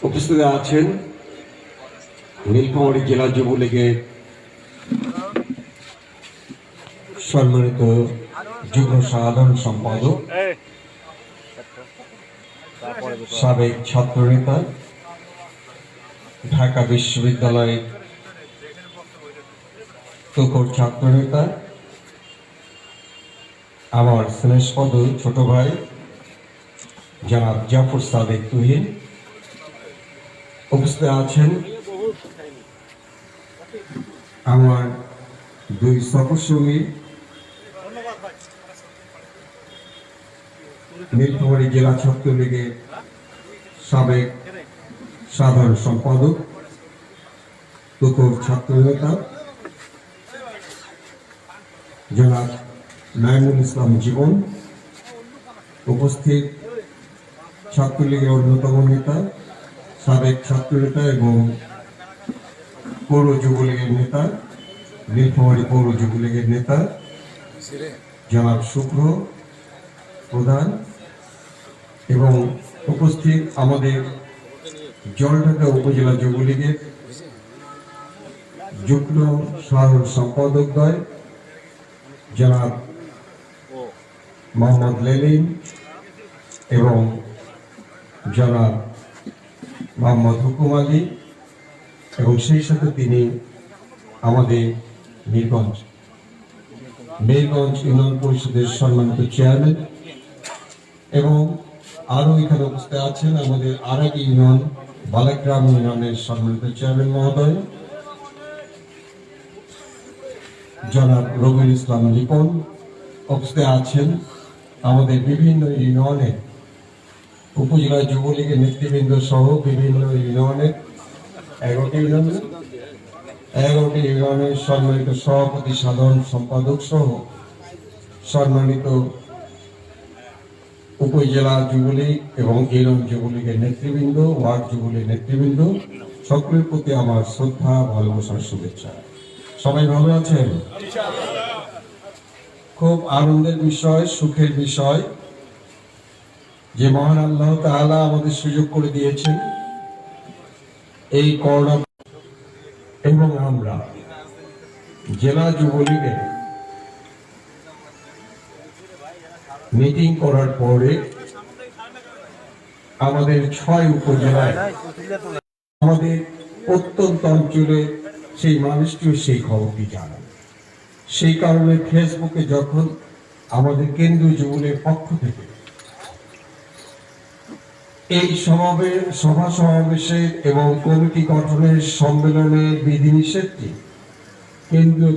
উপস্থিত আছেন নীলফামারী জেলা যুবলীগের সম্মানিত যুগ্ম সাধারণ সম্পাদক, সাবেক ছাত্রনেতা, ঢাকা বিশ্ববিদ্যালয়ের তুখোড় ছাত্রনেতা, আমার স্নেহস্পদ ছোট ভাই জনাব জাফর সাদেক তুহিন। উপস্থিত আছেন আমার দুই সহকর্মী, নীলফামারী জেলা ছাত্রলীগের সাবেক সাধারণ সম্পাদক, তুখোড় ছাত্রনেতা জনাব নাইমুল ইসলাম জীবন। উপস্থিত ছাত্রলীগের অন্যতম নেতা, সাবেক ছাত্রনেতা এবং পৌর যুবলীগের নেতা, নীলফামারী পৌর যুবলীগের নেতা জনাব শুভ্র প্রধান, এবং উপস্থিত আমাদের জলঢাকা উপজেলা যুবলীগের যুগ্ম সাধারণ সম্পাদকদ্বয় জনাব মোহাম্মদ লেলিন এবং জনাব মোহাম্মদ হুকুম আলী, এবং সেই সাথে তিনি আমাদের মিরগঞ্জ ইউনিয়ন পরিষদের সম্মানিত চেয়ারম্যান, এবং আরো এখানে উপস্থিত আছেন আমাদের আরেক ইউনিয়ন বালাগ্রাম ইউনিয়নের সম্মানিত চেয়ারম্যান মহোদয় জনাব রবিউল ইসলাম লিপন। উপস্থিত আছেন আমাদের বিভিন্ন ইউনিয়নের উপজেলা যুবলীগের নেতৃবৃন্দ সহ বিভিন্ন ইউনিয়নের 11টি ইউনিয়নের সম্মানিত সভাপতি, সাধারণ সম্পাদক সহ সম্মানিত উপজেলা যুবলীগ এবং ইউনিয়ন যুবলীগের নেতৃবৃন্দ, ওয়ার্ড যুবলীগের নেতৃবৃন্দ, সকলের প্রতি আমার শ্রদ্ধা, ভালোবাসার শুভেচ্ছা। সবাই ভালো আছেন? খুব আনন্দের বিষয়, সুখের বিষয় যে মহান আল্লাহ তাআলা আমাদের সুযোগ করে দিয়েছেন এই করোনা, এবং আমরা জেলা যুবলীগের মিটিং করার পরে আমাদের 6 উপজেলায় আমাদের প্রত্যন্ত অঞ্চলে সেই মানুষটিও সেই খবরটি জানান। সেই কারণে ফেসবুকে যখন আমাদের কেন্দ্রীয় যুবলীগের পক্ষ থেকে এই সভা সমাবেশের এবং কমিটি গঠনের সম্মেলনের বিধিনিষেধটি কেন্দ্রীয়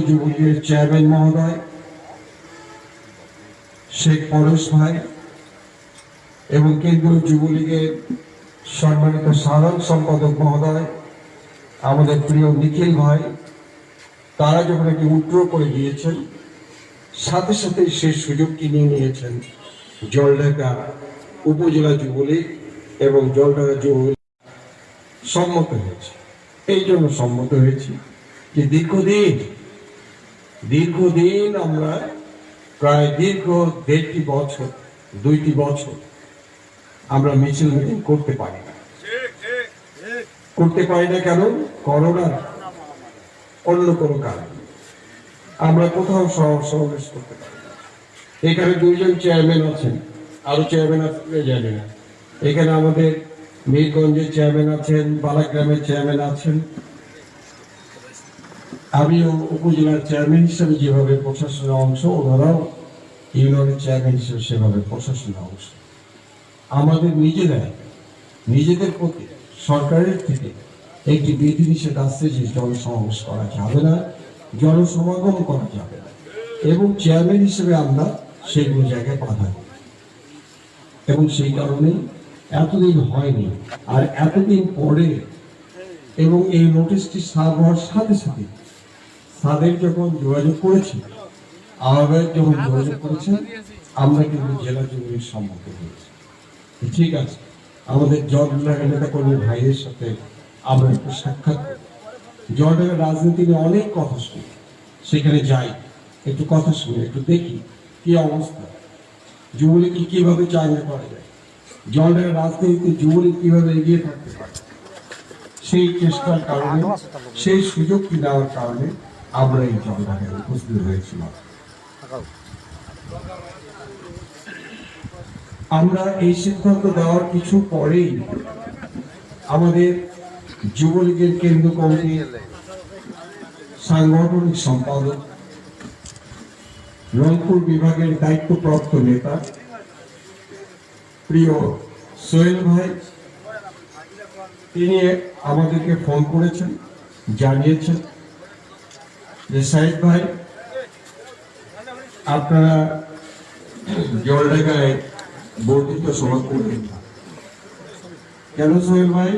যুবলীগের চেয়ারম্যান মহোদয় শেখ পরশ ভাই এবং কেন্দ্রীয় যুবলীগের সম্মানিত সাধারণ সম্পাদক মহোদয় আমাদের প্রিয় নিখিল ভাই, তারা যখন একটি উত্তর করে দিয়েছেন, সাথে সাথে সেই সুযোগটি নিয়ে নিয়েছেন জলঢাকা উপজেলা যুবলীগ এবং জলঢাকা যুবলীগ সম্মত হয়েছে। এই জন্য সম্মত হয়েছি যে দীর্ঘদিন আমরা প্রায় দীর্ঘ 2টি বছর আমরা মিছিল মিটিং করতে পারি না। কেন? করোনা, অন্য কোনো কারণ আমরা কোথাও সমাবেশ করতে পারি না। এখানে 2জন চেয়ারম্যান আছেন, আরো চেয়ারম্যান আছে জানি না। এখানে আমাদের মিরগঞ্জের চেয়ারম্যান আছেন, বালাগ্রামের চেয়ারম্যান আছেন, আমিও উপজেলার চেয়ারম্যান হিসেবে যেভাবে প্রশাসনের অংশ, ওনারাও ইউনিয়নের চেয়ারম্যান হিসেবে সেভাবে প্রশাসনের অংশ। আমাদের নিজেদের প্রতি সরকারের থেকে একটি বিধিনিষেধ আসছে যে জনসমাবেশ করা যাবে না, জনসমাগম করা যাবে না, এবং চেয়ারম্যান হিসেবে আমরা সেগুলো জায়গায় বাধা দিই। এবং সেই কারণে এতদিন হয়নি, আর এতদিন পরে এবং এই নোটিশটি সার্ভ হওয়ার সাথে সাথে তাদের যখন যোগাযোগ করেছি, আহ্বায়ক যখন যোগাযোগ করেছেন, আমরা কিন্তু জেলা যুবলীগ সম্মত হয়েছি। ঠিক আছে, আমাদের জলঢাকা নেতা কর্মী ভাইয়ের সাথে আমরা একটু সাক্ষাৎ করি, জলঢাকার রাজনীতি নিয়ে অনেক কথা শুনি, সেখানে যাই, একটু কথা শুনি, একটু দেখি কি অবস্থা, যুবলীগকে কিভাবে চাঙ্গা করা যায়, জলের রাজনীতিতে যুবলীগ কিভাবে এগিয়ে থাকতে পারে, সেই চেষ্টার কারণে, সেই সুযোগটি নেওয়ার কারণে আমরা এই জলঢাকায় উপস্থিত হয়েছিলাম। আমরা এই সিদ্ধান্ত দেওয়ার কিছু পরেই আমাদের যুবলীগের কেন্দ্র কমিটির সাংগঠনিক সম্পাদক, রংপুর বিভাগের দায়িত্বপ্রাপ্ত নেতা প্রিয় সোহেল ভাই, তিনি আমাদেরকে ফোন করেছেন, জানিয়েছেন যে সাইদ ভাই, আপনারা জলঢাকায় বর্ধিত সভা করবেন না। কেন সোহেল ভাই?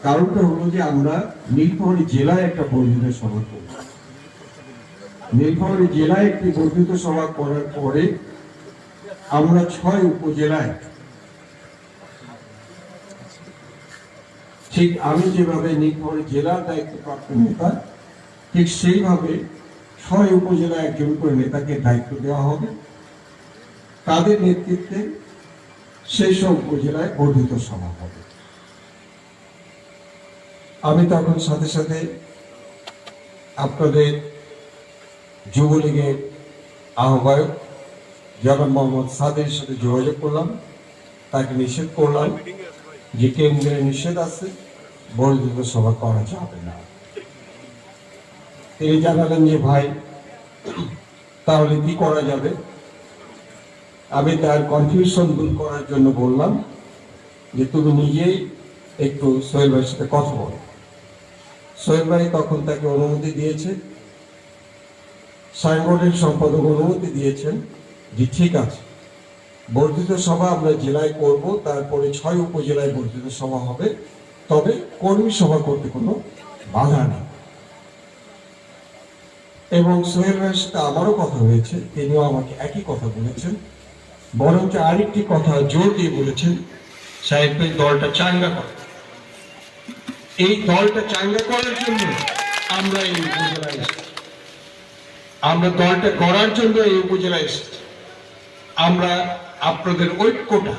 কারণটা হলো যে আমরা নীলফামারী জেলায় একটা বর্ধিত সভা করব। নীলফামারী জেলায় একটি বর্ধিত সভা করার পরে আমরা 6 উপজেলায়, ঠিক আমি যেভাবে নীলফামারী জেলার দায়িত্বপ্রাপ্ত নেতা, ঠিক সেইভাবে 6 উপজেলায় একজন করে নেতাকে দায়িত্ব দেওয়া হবে। তাদের নেতৃত্বে সেই সব উপজেলায় বর্ধিত সভা হবে। আমি তখন সাথে সাথে আপনাদের যুবলীগের আহ্বায়ক জনাব মোহাম্মদ সাদের সাথে যোগাযোগ করলাম, তাকে নিষেধ করলাম যে কেন্দ্রের নিষেধ আছে, বর্ধিত সভা করা যাবে না। তিনি জানালেন যে ভাই, তাহলে কি করা যাবে? আমি তার কনফিউশন দূর করার জন্য বললাম যে তুমি নিজেই একটু সোহেল ভাইয়ের সাথে কথা বলো। সোহেল ভাই তখন তাকে অনুমতি দিয়েছে, সাংগঠনিক সম্পাদক অনুমতি দিয়েছেন যে ঠিক আছে, বর্ধিত সভা আমরা জেলায় করব, তারপরে 6 উপজেলায় বর্ধিত সভা হবে, তবে কর্মী সভা করতে কোনো বাধা নেই। এবং সোহেল ভাইয়ের সাথে আমারও কথা হয়েছে, তিনিও আমাকে একই কথা বলেছেন, বরঞ্চ আরেকটি কথা জোর দিয়ে বলেছেন, সাহেব ভাই দলটা চাঙ্গা করে। এই দলটা চাঙ্গা করার জন্য আমরা এই উপজেলায় এসেছি, আমরা দলটা করার জন্য এই উপজেলায় এসেছি। আমরা আপনাদের ঐক্যটা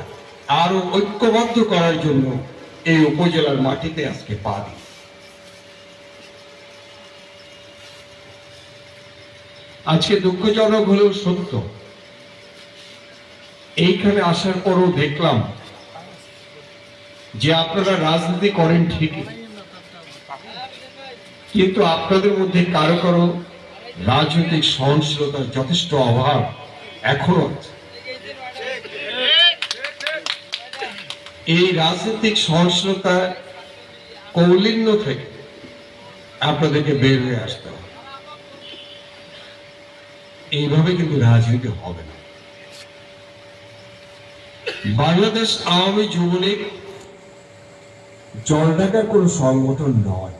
আরো ঐক্যবদ্ধ করার জন্য এই উপজেলার মাটিতে আজকে পা দিই। আজকে দুঃখজনক হলেও সত্য, এইখানে আসার পরও দেখলাম যে আপনারা রাজনীতি করেন ঠিকই, কিন্তু আপনাদের মধ্যে কারো কারো রাজনৈতিক সহনশীলতার যথেষ্ট অভাব এখনো আছে। এই রাজনৈতিক সহনশীলতা কৌলিন্য থেকে আপনাদেরকে বের হয়ে আসতে হবে। এইভাবে কিন্তু রাজনীতি হবে না। বাংলাদেশ আওয়ামী যুবলীগ জলঢাকার কোন সংগঠন নয়।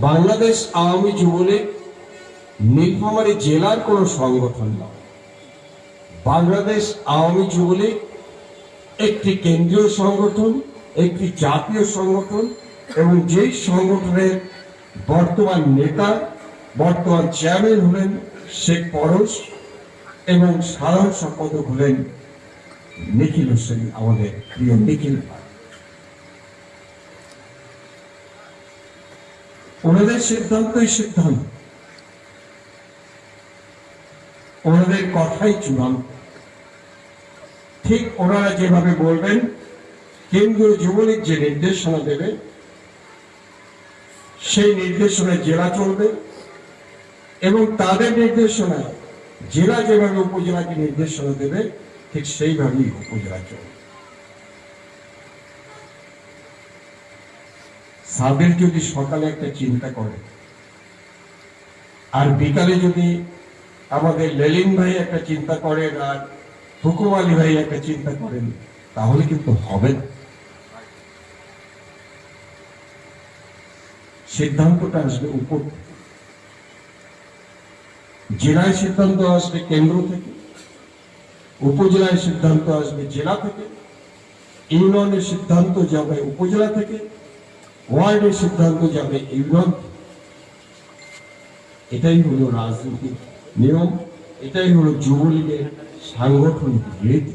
বাংলাদেশ আওয়ামী যুবলীগ নীলফামারী জেলার কোন সংগঠন নয়। বাংলাদেশ আওয়ামী যুবলীগ একটি কেন্দ্রীয় সংগঠন, একটি জাতীয় সংগঠন, এবং যেই সংগঠনের বর্তমান নেতা, বর্তমান চেয়ারম্যান হলেন শেখ পরশ এবং সাধারণ সম্পাদক হলেন নিখিল হোসেন, আমাদের প্রিয় নিখিল ভাই। ওনাদের সিদ্ধান্তই সিদ্ধান্ত, ওনাদের কথাই চূড়ান্ত। ঠিক ওনারা যেভাবে বলবেন, কেন্দ্রীয় যুবলীগ যে নির্দেশনা দেবে সেই নির্দেশনায় জেলা চলবে, এবং তাদের নির্দেশনায় জেলা যেভাবে উপজেলাকে নির্দেশনা দেবে ঠিক সেইভাবেই উপজেলা চলবে। সাদের যদি সকালে একটা চিন্তা করে আর বিকালে যদি আমাদের লেলিন ভাই একটা চিন্তা করেন আর হুকুম আলী ভাই একটা চিন্তা করেন, তাহলে কিন্তু হবে না। সিদ্ধান্তটা আসবে উপর থেকে, জেলায় সিদ্ধান্ত আসবে কেন্দ্র থেকে, উপজেলায় সিদ্ধান্ত আসবে জেলা থেকে, ইউনিয়নের সিদ্ধান্ত যাবে উপজেলা থেকে, ওয়ার্ডের সিদ্ধান্ত যাবে ইউনিয়ন। এটাই হলো রাজনীতির নিয়ম, এটাই হলো যুবলীগের সাংগঠনিক রীতি।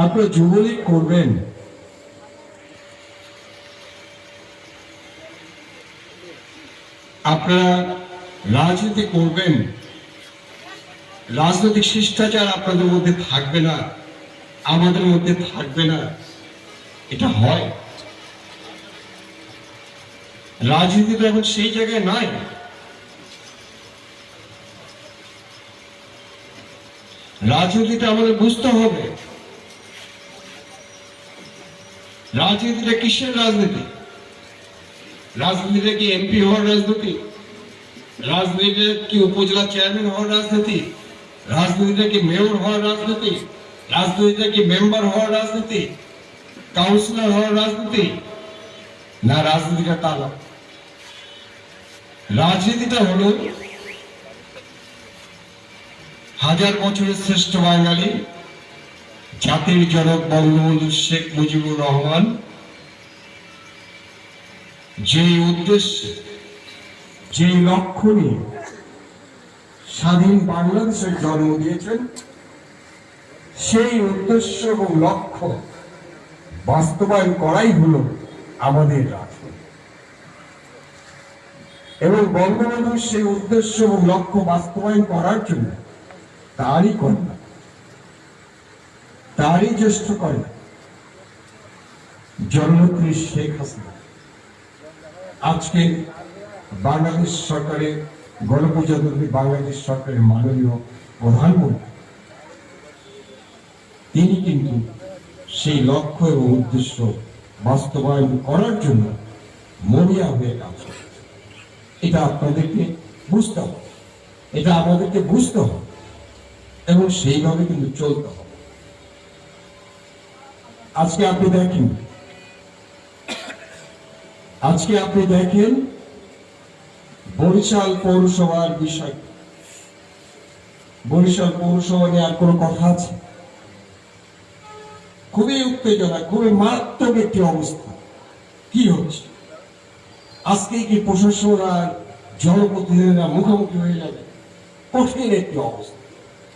আপনারা যুবলীগ করবেন, আপনারা রাজনীতি করবেন, রাজনৈতিক শিষ্টাচার আপনাদের মধ্যে থাকবে না, আমাদের মধ্যে থাকবে না, এটা হয়? রাজনীতিটা এখন সেই জায়গায় নাই। রাজনীতিটা আমাদের বুঝতে হবে, রাজনীতিটা কিসের রাজনীতি? রাজনীতিটা কি এমপি হওয়ার রাজনীতি? রাজনীতিটা কি উপজেলা চেয়ারম্যান হওয়ার রাজনীতি? রাজনীতিটা কি মেয়র হওয়ার রাজনীতি? রাজনীতিটা কি মেম্বার হওয়ার রাজনীতি, কাউন্সিলর হওয়ার রাজনীতি? না, রাজনীতিটা তা না। রাজনীতিটা হলো হাজার বছরের শ্রেষ্ঠ বাঙালি জাতির জনক বঙ্গবন্ধু শেখ মুজিবুর রহমান যে উদ্দেশ্যে, যে লক্ষ্য নিয়ে স্বাধীন বাংলাদেশের জন্ম দিয়েছেন, সেই উদ্দেশ্য এবং লক্ষ্য বাস্তবায়ন করাই হলো আমাদের রাজনীতি। এবং বঙ্গবন্ধু সেই উদ্দেশ্য এবং লক্ষ্য বাস্তবায়ন করার জন্য তারই কন্যা, তারই জ্যেষ্ঠ কন্যা জননেত্রী শেখ হাসিনা আজকে বাংলাদেশ সরকারের, গণপ্রজাতন্ত্রী বাংলাদেশ সরকারের মাননীয় প্রধানমন্ত্রী, তিনি কিন্তু সেই লক্ষ্য এবং উদ্দেশ্য বাস্তবায়ন করার জন্য মরিয়া হয়ে কাজ করছে। এটা আপনাদেরকে বুঝতে হবে, এটা আমাদেরকে বুঝতে হবে এবং সেইভাবে কিন্তু চলতে হবে। আজকে আপনি দেখেন বরিশাল পৌরসভার বিষয়। বরিশাল পৌরসভা নিয়ে আর কোনো কথা আছে? খুবই উত্তেজনা, খুবই মারাত্মক একটি অবস্থা। কি হচ্ছে আজকে? কি প্রশাসন আর জনপ্রতিনিধিরা মুখোমুখি হয়ে যাবে? কঠিন একটি অবস্থা,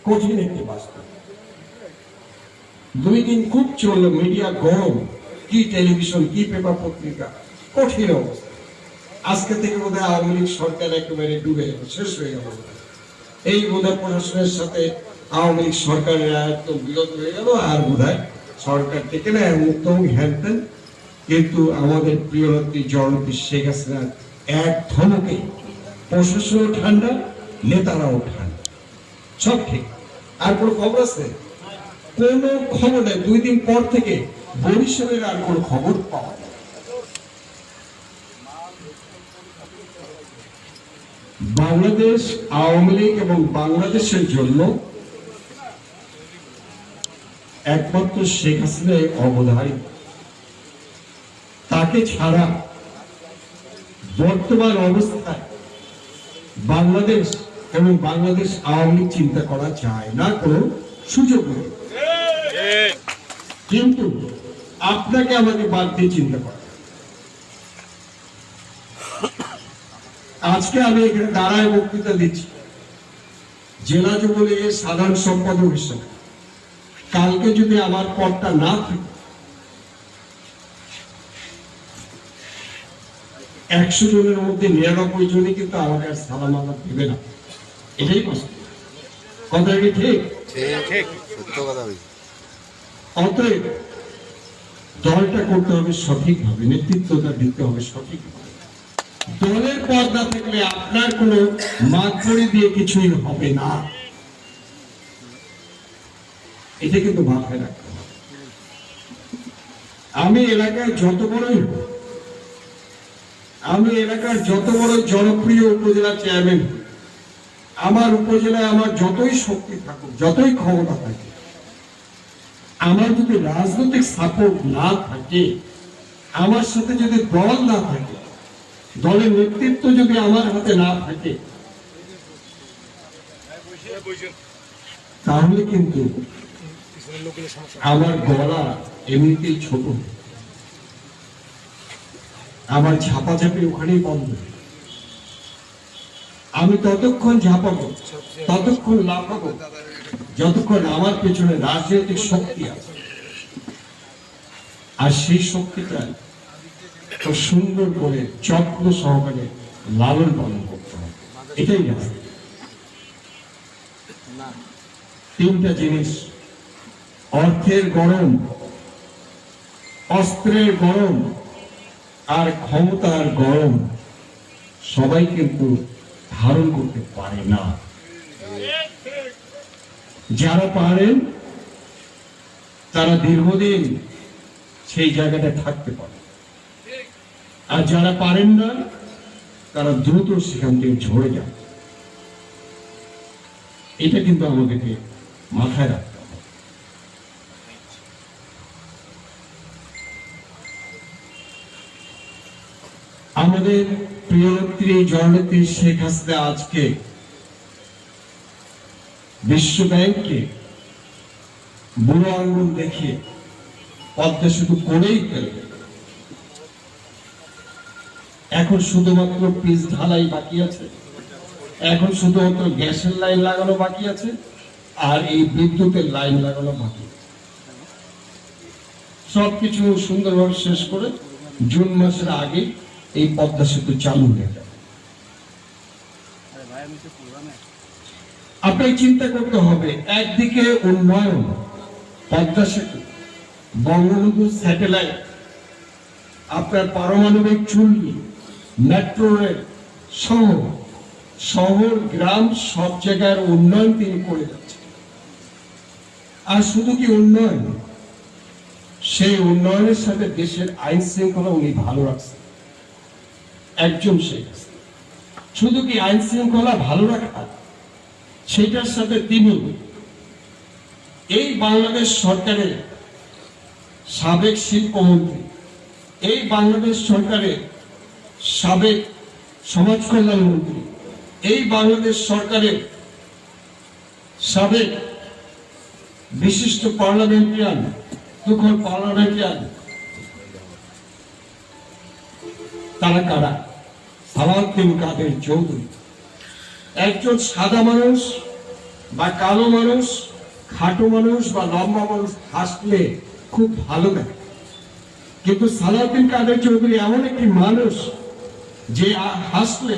কঠিন একটি বাস্তব। 2 দিন খুব চললো, মিডিয়া গরম, কি টেলিভিশন, কি পেপার পত্রিকা, কঠিন অবস্থা। আজকে থেকে বোধহয় আওয়ামী লীগ সরকার একেবারে ডুবে গেল, শেষ হয়ে গেল। এই বোধহয় প্রশাসনের সাথে আওয়ামী লীগ সরকারের একদম বিরোধ হয়ে গেল, আর বোধহয় সরকার থেকে না মুক্ত হ্যানতেন। কিন্তু আমাদের প্রিয় নেত্রী জননেত্রী শেখ হাসিনা এক ধমকে প্রশাসনও ঠান্ডা, নেতারাও ঠান্ডা, সব ঠিক। আর কোনো খবর আছে? কোনো খবর নেই। 2 দিন পর থেকে বরিশালের আর কোনো খবর পাওয়া যায়। বাংলাদেশ আওয়ামী লীগ এবং বাংলাদেশের জন্য একমাত্র শেখ হাসিনাই অবধারিত। তাকে ছাড়া বর্তমান অবস্থায় বাংলাদেশ এবং বাংলাদেশ আওয়ামী লীগ চিন্তা করা যায় না, কোনো সুযোগ নেই। কিন্তু আপনাকে আমাকে বাদ দিয়ে চিন্তা করা। আজকে আমি এখানে দাঁড়ায় বক্তৃতা দিচ্ছি জেলা যুবলীগের সাধারণ সম্পাদক হিসেবে। কালকে যদি আমার পদটা না থাকে, 100 জনের মধ্যে 99 জনই কিন্তু আমাকে আর সালাম আলাপ দিবে না। এটাই কষ্ট। কথা কি ঠিক? অতএব দলটা করতে হবে সঠিকভাবে, নেতৃত্বটা দিতে হবে সঠিকভাবে। দলের পদ না থাকলে আপনার কোনো মাতবরি দিয়ে কিছুই হবে না, এটা কিন্তু মাথায় রাখতে হবে। আমি এলাকায় যত বড় জনপ্রিয় উপজেলা চেয়ারম্যান, আমার উপজেলায় আমার যতই শক্তি থাকুক, যতই ক্ষমতা থাকে, আমার যদি রাজনৈতিক সাপোর্ট না থাকে, আমার সাথে যদি দল না থাকে, দলের নেতৃত্ব যদি আমার হাতে না থাকে, তাহলে কিন্তু আমার গলা এমনিতেই ছোট, আমার ঝাপাঝাপি ওখানেই বন্ধ। আমি ততক্ষণ ঝাঁপাবো, ততক্ষণ লাফাবো, যতক্ষণ আমার পেছনে রাজনৈতিক শক্তি আছে। আর সেই শক্তিটা খুব সুন্দর করে যত্ন সহকারে লালন পালন করতে হবে। এটাই না, তিনটা জিনিস, অর্থের গরম, অস্ত্রের গরম আর ক্ষমতার গরম সবাই কিন্তু ধারণ করতে পারে না। যারা পারেন তারা দীর্ঘদিন সেই জায়গাটা থাকতে পারে, আর যারা পারেন না তারা দ্রুত সেখান থেকে ঝরে যায়। এটা কিন্তু আমাদেরকে মাথায় রাখতে হবে। আমাদের প্রিয় নেত্রী জননেত্রী শেখ হাসিনা আজকে বিশ্ব ব্যাংককে বুড়ো আঙ্গুল দেখিয়ে পদ্মা সেতু করেই ফেলবে। এখন শুধুমাত্র পিচ ঢালাই বাকি আছে, এখন শুধুমাত্র গ্যাসের লাইন লাগানো বাকি আছে, আর এই বিদ্যুতের লাইন লাগানো বাকি আছে। সবকিছু সুন্দরভাবে শেষ করে জুন মাসের আগে এই পদ্মা সেতু চালু হয়ে যাবে। আপনাকে চিন্তা করতে হবে, একদিকে উন্নয়ন, পদ্মা সেতু, বঙ্গবন্ধু স্যাটেলাইট, আপনার পারমাণবিক চুল্লি, মেট্রো রেল সহ শহর গ্রাম সব জায়গার উন্নয়ন তিনি করে যাচ্ছেন। আর শুধু কি উন্নয়ন, সেই উন্নয়নের সাথে দেশের আইন শৃঙ্খলা উনি ভালো রাখছেন। একজন শেখ হাসিনা শুধু কি আইন শৃঙ্খলা ভালো রাখা, সেটার সাথে তিনি এই বাংলাদেশ সরকারের সাবেক শিল্পমন্ত্রী, এই বাংলাদেশ সরকারের সাবেক সমাজ কল্যাণ মন্ত্রী, এই বাংলাদেশ সরকারের সাবেক বিশিষ্ট পার্লামেন্টারিয়ান, তুখোর পার্লামেন্টারিয়ান, তারা কারা? সালাউদ্দিন কাদের চৌধুরী। একজন সাদা মানুষ বা কালো মানুষ, খাটো মানুষ বা লম্বা মানুষ হাসলে খুব ভালো লাগে, কিন্তু সালাউদ্দিন কাদের চৌধুরী এমন একটি মানুষ যে হাসলে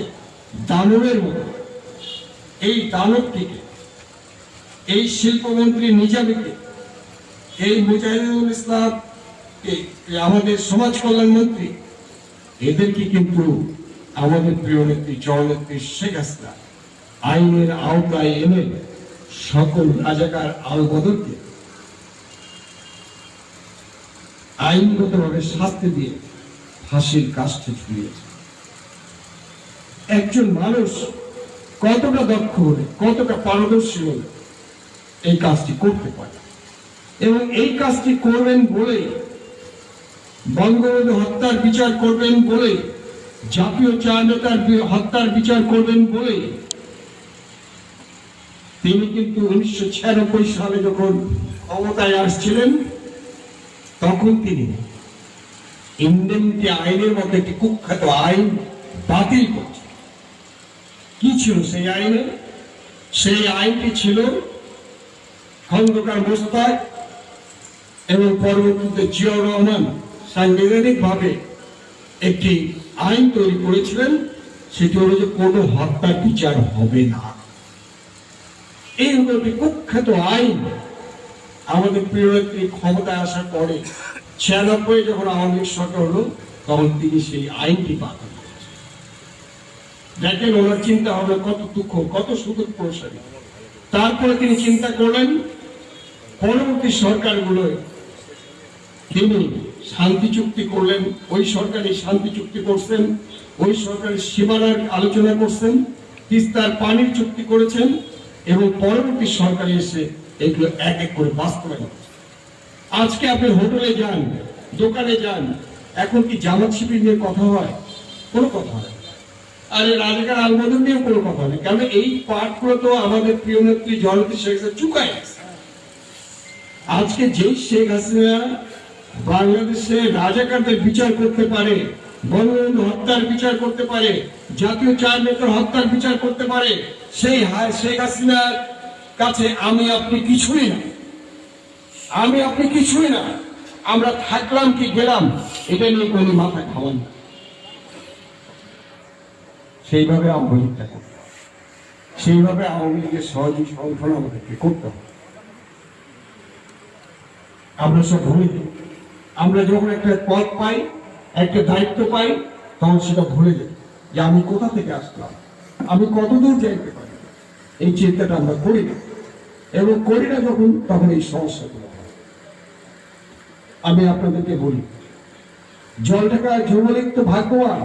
দানবের মতো। এই দানবটিকে, এই শিল্পমন্ত্রী নিজামীকে, এই মুজাহিদুল ইসলাম, আমাদের সমাজ কল্যাণ মন্ত্রী, এদেরকে কিন্তু আমাদের প্রিয় নেত্রী জননেত্রী শেখ হাসিনা আইনের আওতায় এনে সকল রাজাকার আলবদরকে আইনগতভাবে শাস্তি দিয়ে ফাঁসির কাষ্ঠে ঝুলিয়েছে। একজন মানুষ কতটা দক্ষ হলে, কতটা পারদর্শী হলে এই কাজটি করতে পারে, এবং এই কাজটি করবেন বলেই, বঙ্গবন্ধু হত্যার বিচার করবেন বলেই, জাতীয় চার নেতার হত্যার বিচার করবেন বলেই তিনি কিন্তু 1996 সালে যখন ক্ষমতায় আসছিলেন, তখন তিনি ইন্ডেমনিটি আইনের মধ্যে একটি কুখ্যাত আইন বাতিল করছেন। কি ছিল সেই আইনে? সেই আইনটি ছিল খন্দকার মোশতাক এবং পরবর্তীতে জিয়াউর রহমান সাংবিধানিক ভাবে একটি আইন তৈরি করেছিলেন, সেটি হলো যে কোনো হত্যার বিচার হবে না। এই হলো একটি কুখ্যাত আইন। আমাদের প্রিয় নেত্রী ক্ষমতায় আসার পরে 96 যখন আওয়ামী লীগ সরকার হলো, তখন তিনি সেই আইনটি বাতিল করেছেন। দেখেন ওনার চিন্তা ভাবনা কত দুঃখ, কত সুদূর প্রসারী। তারপরে তিনি চিন্তা করলেন পরবর্তী সরকারগুলোয় তিনি শান্তি চুক্তি করলেন, ওই সরকারই শান্তি চুক্তি করছেন, ওই সরকারের সীমানার আলোচনা করছেন, তিস্তার পানির চুক্তি করেছেন, এবং পরবর্তী সরকারে এসে এগুলো এক এক করে বাস্তবায়ন। আজকে আপনি হোটেলে যান, দোকানে যান, এখন কি জামাত শিবির নিয়ে কথা হয়? কোনো কথা হয়। আর এই রাজাকার আলবদর নিয়ে কোনো কথা নেই, কারণ এই পাঠগুলো তো আমাদের প্রিয় নেত্রী জননেত্রী শেখ হাসিনা চুকায় গেছে। আজকে যেই শেখ হাসিনা বাংলাদেশে রাজাকারদের বিচার করতে পারে, বঙ্গবন্ধু হত্যার বিচার করতে পারে, জাতীয় চার নেতার হত্যার বিচার করতে পারে, সেই শেখ হাসিনার কাছে আমি আপনি কিছুই না, আমি আপনি কিছুই না। আমরা থাকলাম কি গেলাম এটা নিয়ে কোনো মাথা ঘামান না। সেইভাবে আওয়ামী লীগটা করতে হবে, সেইভাবে আওয়ামী লীগের সহযোগী সংগঠন আমাদেরকে করতে হবে। আমরা সব ভুলে যাই। আমরা যখন একটা পদ পাই, একটা দায়িত্ব পাই, তখন সেটা ভুলে যাই যে আমি কোথা থেকে আসলাম, আমি কতদূর যাইতে পারি। এই চিন্তাটা আমরা করি না, এবং করি না যখন, তখন এই সমস্যাগুলো হয়। আমি আপনাদেরকে বলি, জলঢাকার যুবলীগ তো ভাগ্যবান,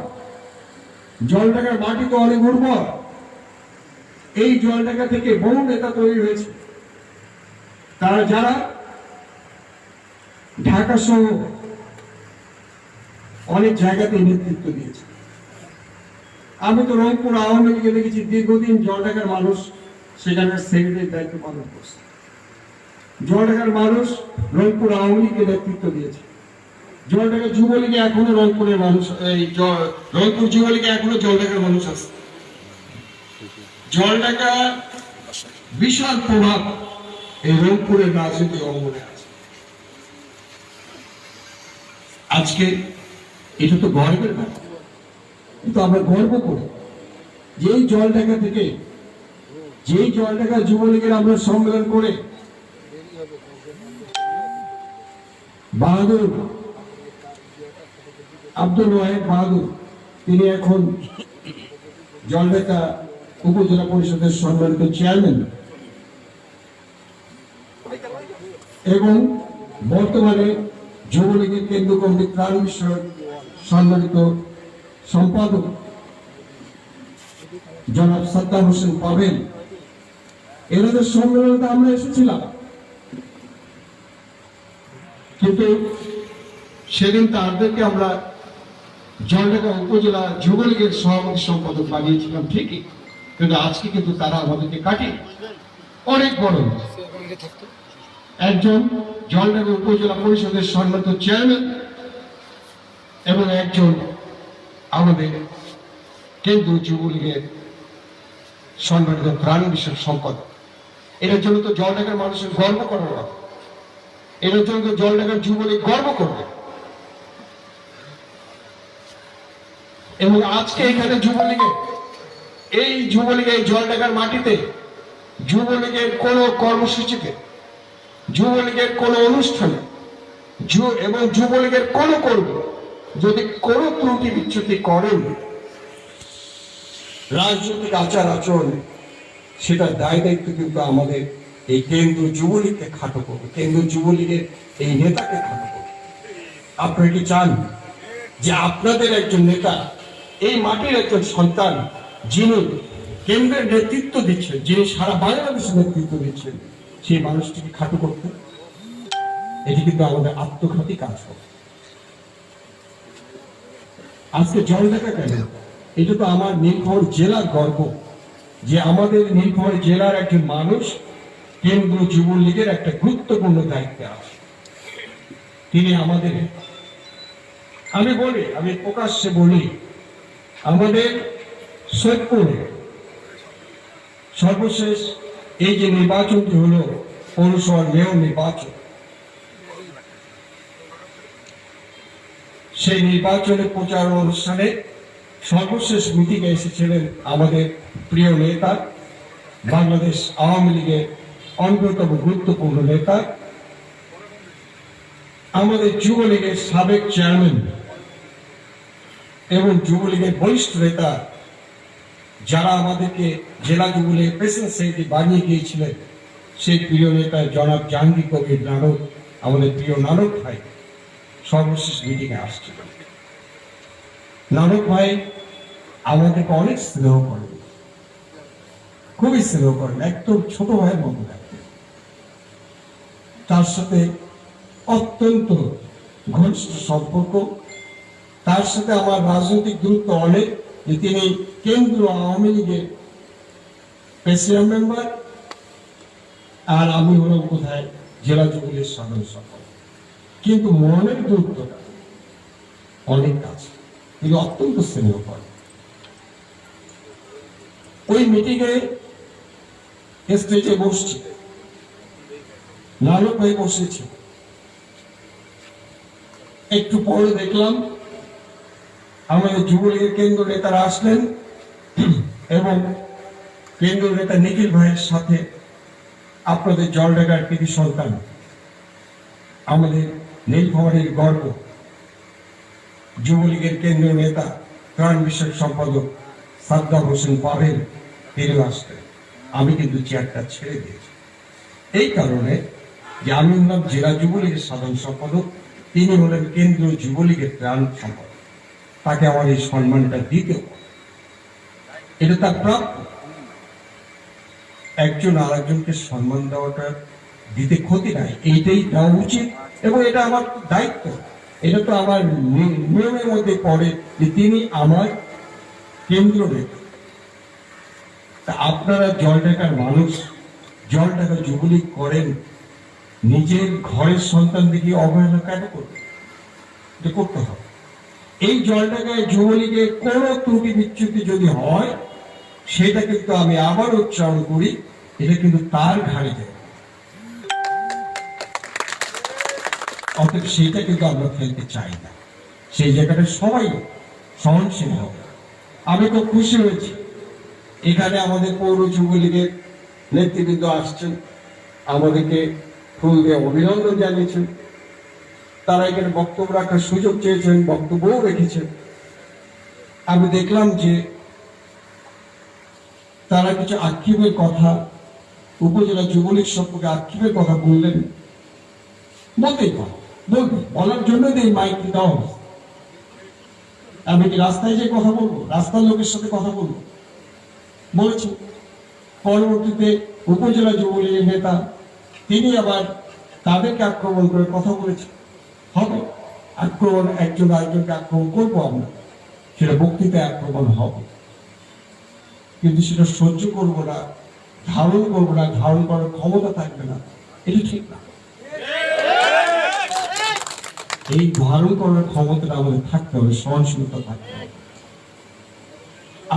জলঢাকার মাটি তো অনেক উর্বর। এই জলঢাকা থেকে বহু নেতা তৈরি হয়েছে, তারা যারা ঢাকা সহ অনেক জায়গাতে নেতৃত্ব দিয়েছে। আমি তো রংপুর আওয়ামী লীগে দেখেছি দীর্ঘদিন জলঢাকার মানুষ সেখানে সেক্রেটারির দায়িত্ব পালন করছে। জলঢাকার মানুষ রংপুর আওয়ামী লীগকে নেতৃত্ব দিয়েছে। জলঢাকা যুবলীগে এখনো রংপুরের মানুষ, এই রংপুর যুবলীগে এখনো জলঢাকার মানুষ আছে। জলঢাকা বিশাল প্রভাব এই রংপুরের রাজনৈতিক অঙ্গনে আছে। আজকে এটা তো গর্বের ব্যাপার, কিন্তু আমরা গর্ব করি যেই জলঢাকা থেকে, যেই জলঢাকা যুবলীগের আমরা সম্মেলন করে বাহাদুর, আব্দুল ওয়াহেদ বাহাদুর, তিনি এখন জলঢাকা উপজেলা পরিষদের সম্মানিত চেয়ারম্যান, এবং বর্তমানে যুবলীগের কেন্দ্র কমিটির ত্রাণ বিষয়ক সম্মানিত সম্পাদক জনাব সাদ্দাম হোসেন পাবেন, এনাদের সম্মেলনে আমরা এসেছিলাম। কিন্তু সেদিন তাদেরকে আমরা জলঢাকা উপজেলা যুবলীগের সভাপতি সম্পাদক বানিয়েছিলাম ঠিকই, কিন্তু আজকে কিন্তু তারা আমাদেরকে কাটিয়ে অনেক বড় একজন জলঢাকা উপজেলা পরিষদের সম্মানিত চেয়ারম্যান এবং একজন আমাদের কেন্দ্রীয় যুবলীগের সম্মানিত ত্রাণ বিষয়ক সম্পাদক। এটার জন্য তো জলঢাকার মানুষের গর্ব করার কথা, এটার জন্য তো জলঢাকার যুবলীগ গর্ব করবে। এবং আজকে এখানে যুবলীগের এই জলঢাকার মাটিতে যুবলীগের কোন কর্মসূচিতে, যুবলীগের কোন অনুষ্ঠানে এবং যুবলীগের কোন কর্মী যদি কোন ত্রুটি বিচ্যুতি করেন রাজনৈতিক আচার আচরণ, সেটা দায় দায়িত্ব কিন্তু আমাদের এই কেন্দ্রীয় যুবলীগকে খাটো করবে, কেন্দ্রীয় যুবলীগের এই নেতাকে খাটো করবে। আপনারা কি চান যে আপনাদের একজন নেতা, এই মাটির একজন সন্তান, যিনি কেন্দ্রের নেতৃত্ব দিচ্ছেন, যিনি সারা বাংলাদেশের নেতৃত্ব দিচ্ছেন, সেই মানুষটিকে খাটো করতে? এটি কিন্তু আমাদের আত্মঘাতী কাজ হবে। আজকে জলঢাকা কেন? এটা তো আমার নীলফামারী জেলার গর্ব যে আমাদের নীলফামারী জেলার একজন মানুষ কেন্দ্রীয় যুবলীগের একটা গুরুত্বপূর্ণ দায়িত্বে আছে। তিনি আমাদের, আমি প্রকাশ্যে বলি, আমাদের সৈয়দপুরে সর্বশেষ এই যে নির্বাচনটি হলো পৌরসভার মেয়র নির্বাচন, সেই নির্বাচনের প্রচার অনুষ্ঠানে সর্বশেষ মিটিংয়ে এসেছিলেন আমাদের প্রিয় নেতা, বাংলাদেশ আওয়ামী লীগের অন্যতম গুরুত্বপূর্ণ নেতা, আমাদের যুবলীগের সাবেক চেয়ারম্যান এবং যুবলীগের বরিষ্ঠ নেতা, যারা আমাদেরকে জেলা যুবলীগের প্রেসিডেন্ট সেক্রেটারি বানিয়ে গিয়েছিলেন, সেই প্রিয় নেতা জনাব জাহাঙ্গীর কবির নানক, আমাদের প্রিয় নানক ভাই সর্বশেষ মিটিংয়ে আসছিল। নানক ভাই আমাদেরকে অনেক স্নেহ করেন, খুবই স্নেহ করেন, একদম ছোট ভাইয়ের মতো দেখেন। তার সাথে অত্যন্ত ঘনিষ্ঠ সম্পর্ক। তার সাথে আমার রাজনৈতিক দূরত্ব অনেক, যে তিনি কেন্দ্রীয় আওয়ামী লীগের প্রেসিডেন্ট মেম্বার, আর আমি হলাম কোথায় জেলা যুবলীগের সাধারণ সম্পাদক। কিন্তু মনের দূরত্বটা অনেক কাছে, তিনি অত্যন্ত স্নেহ করেন। ওই মিটিংয়ে স্টেজে বসছি, নানক ভাই বসেছে, একটু পরে দেখলাম আমাদের যুবলীগের কেন্দ্র নেতারা আসলেন এবং কেন্দ্রীয় নেতা নিখিল ভাইয়ের সাথে আপনাদের জলডাঙ্গার কৃতি সন্তান, আমাদের নীলফামারীর গর্ব, যুবলীগের কেন্দ্রীয় নেতা ত্রাণ বিষয়ক সম্পাদক সাদ্দাম হোসেন পাভেল তিনি আসলেন। আমি কিন্তু চেয়ারটা ছেড়ে দিয়েছি এই কারণে যে আমি হলাম জেলা যুবলীগের সাধারণ সম্পাদক, তিনি হলেন কেন্দ্রীয় যুবলীগের ত্রাণ সম্পাদক। তাকে আমার এই সম্মানটা দিতে হবে, এটা তার প্রাপ্য। একজন আর একজনকে সম্মান দেওয়াটা দিতে ক্ষতি নাই, এইটাই দেওয়া উচিত এবং এটা আমার দায়িত্ব। এটা তো আমার নিয়মের মধ্যে পড়ে যে তিনি আমার কেন্দ্র নেতা। তা আপনারা জলঢাকার মানুষ, জলঢাকা যুবলীগ করেন, নিজের ঘরের সন্তান দিকে অবহেলা কেন করবেন? এটা করতে হবে। এই জলঢাকায় যুবলীগের কোন ত্রুটি বিচ্যুতি যদি হয়, সেটা কিন্তু আমি আবার উচ্চারণ করি, এটা কিন্তু তার ঘাড়ে যায়। অতএব সেটা কিন্তু আমরা ফেলতে চাই না। সেই জায়গাটা সবাই সহনশীল হবে। আমি খুব খুশি হয়েছি, এখানে আমাদের পৌর যুবলীগের নেতৃবৃন্দ আসছেন, আমাদেরকে ফুল দিয়ে অভিনন্দন জানিয়েছেন। তারা এখানে বক্তব্য রাখার সুযোগ চেয়েছেন, বক্তব্যও রেখেছেন। আমি দেখলাম যে তারা কিছু আক্ষেপের কথা, উপজেলা যুবলীগ সম্পর্কে আক্ষেপের কথা বললেন। বলতেই বলবে, বলার জন্য এই মাইক দেওয়া হবে। আমি কি রাস্তায় যে কথা বলবো, রাস্তার লোকের সাথে কথা বলবো? বলেছি। পরবর্তীতে উপজেলা যুবলীগের নেতা তিনি আবার তাদেরকে আক্রমণ করে কথা বলেছেন। হবে আক্রমণ, একজন আরেকজনকে আক্রমণ করবো আমরা, সেটা বক্তৃতায় আক্রমণ হবে, কিন্তু সেটা সহ্য করবো না, ধারণ করবো না, ধারণ করার ক্ষমতা থাকবে না, এটা ঠিক না। এই ধারণ করার ক্ষমতাটা আমাদের থাকতে হবে, সহনশীলতা থাকতে হবে।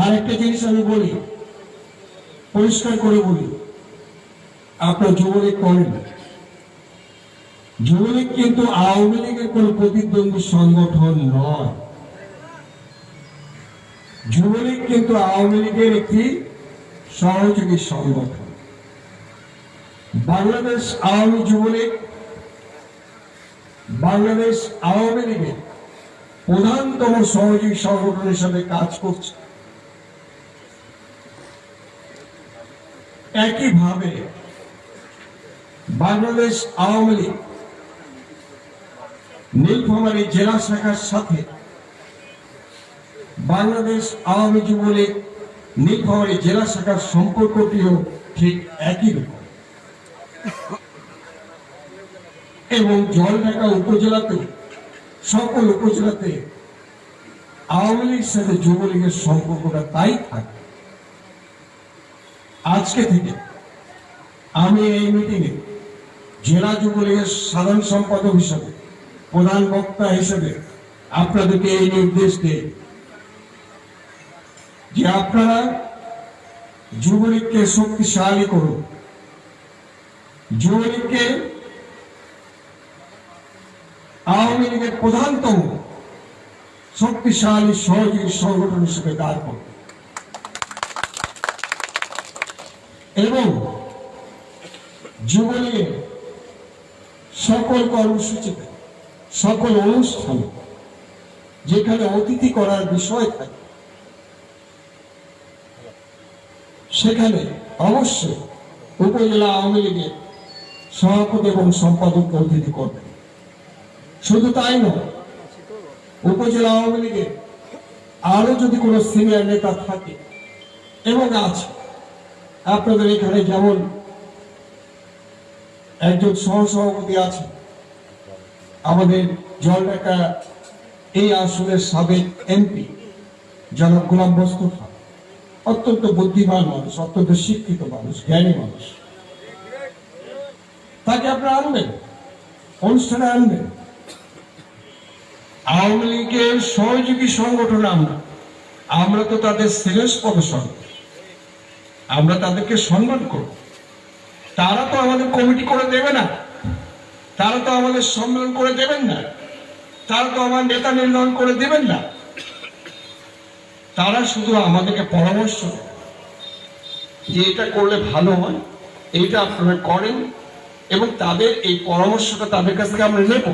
আর একটা জিনিস আমি বলি, পরিষ্কার করে বলি, আপনার যুবলীগ করেন, যুবলীগ কিন্তু আওয়ামী লীগের কোন প্রতিদ্বন্দ্বী সংগঠন নয়। যুবলীগ কিন্তু আওয়ামী লীগের একটি সহযোগী সংগঠন। বাংলাদেশ আওয়ামী যুবলীগ বাংলাদেশ আওয়ামী লীগের প্রধানতম সহযোগী সংগঠন হিসাবে কাজ করছে। একইভাবে বাংলাদেশ আওয়ামী লীগ নীলফামারী জেলা শাখার সাথে বাংলাদেশ আওয়ামী যুবলীগ নীলফামারী জেলা শাখার সম্পর্কটিও ঠিক একই রকম। এবং জলঢাকা উপজেলাতে, সকল উপজেলাতে আওয়ামী লীগের সাথে যুবলীগের সম্পর্কটা তাই থাকে। আজকে থেকে আমি এই মিটিংয়ে জেলা যুবলীগের সাধারণ সম্পাদক হিসেবে, প্রধান বক্তা হিসেবে আপনাদেরকে এই নির্দেশ দেই যে আপনারা যুবলীগকে শক্তিশালী করুন, যুবলীগকে আওয়ামী লীগের প্রধানতম শক্তিশালী সহযোগী সংগঠন হিসেবে দাঁড় করুন এবং যুবলীগের সকল কর্মসূচিতে, সকল অনুষ্ঠানে যেখানে অতিথি করার বিষয় থাকে, সেখানে অবশ্যই উপজেলা আওয়ামী লীগের সভাপতি এবং সম্পাদককে অতিথি করবেন। শুধু তাই নয়, উপজেলা আওয়ামী লীগের আরো যদি কোনো সিনিয়র নেতা থাকে এবং আছে, আপনাদের এখানে যেমন একজন সহসভাপতি আছে, আমাদের জলঢাকা এই আসনের সাবেক এমপি জনাব গোলাম মোস্তফা, অত্যন্ত বুদ্ধিমান মানুষ, অত্যন্ত শিক্ষিত মানুষ, জ্ঞানী মানুষ, তাকে আপনারা আনবেন, অনুষ্ঠানে আনবেন। আওয়ামী লীগের সহযোগী সংগঠন আমরা তো তাদের শ্রেষ্ঠ প্রদর্শন, আমরা তাদেরকে সম্মান করব। তারা তো আমাদের কমিটি করে দেবে না, তারা তো আমাদের সম্মেলন করে দেবেন না, তারা তো আমার নেতা নির্ধারণ করে দেবেন না। তারা শুধু আমাদেরকে পরামর্শ দেন যে এটা করলে ভালো হয়, এইটা আপনারা করেন, এবং তাদের এই পরামর্শটা তাদের কাছ থেকে আমরা নেব।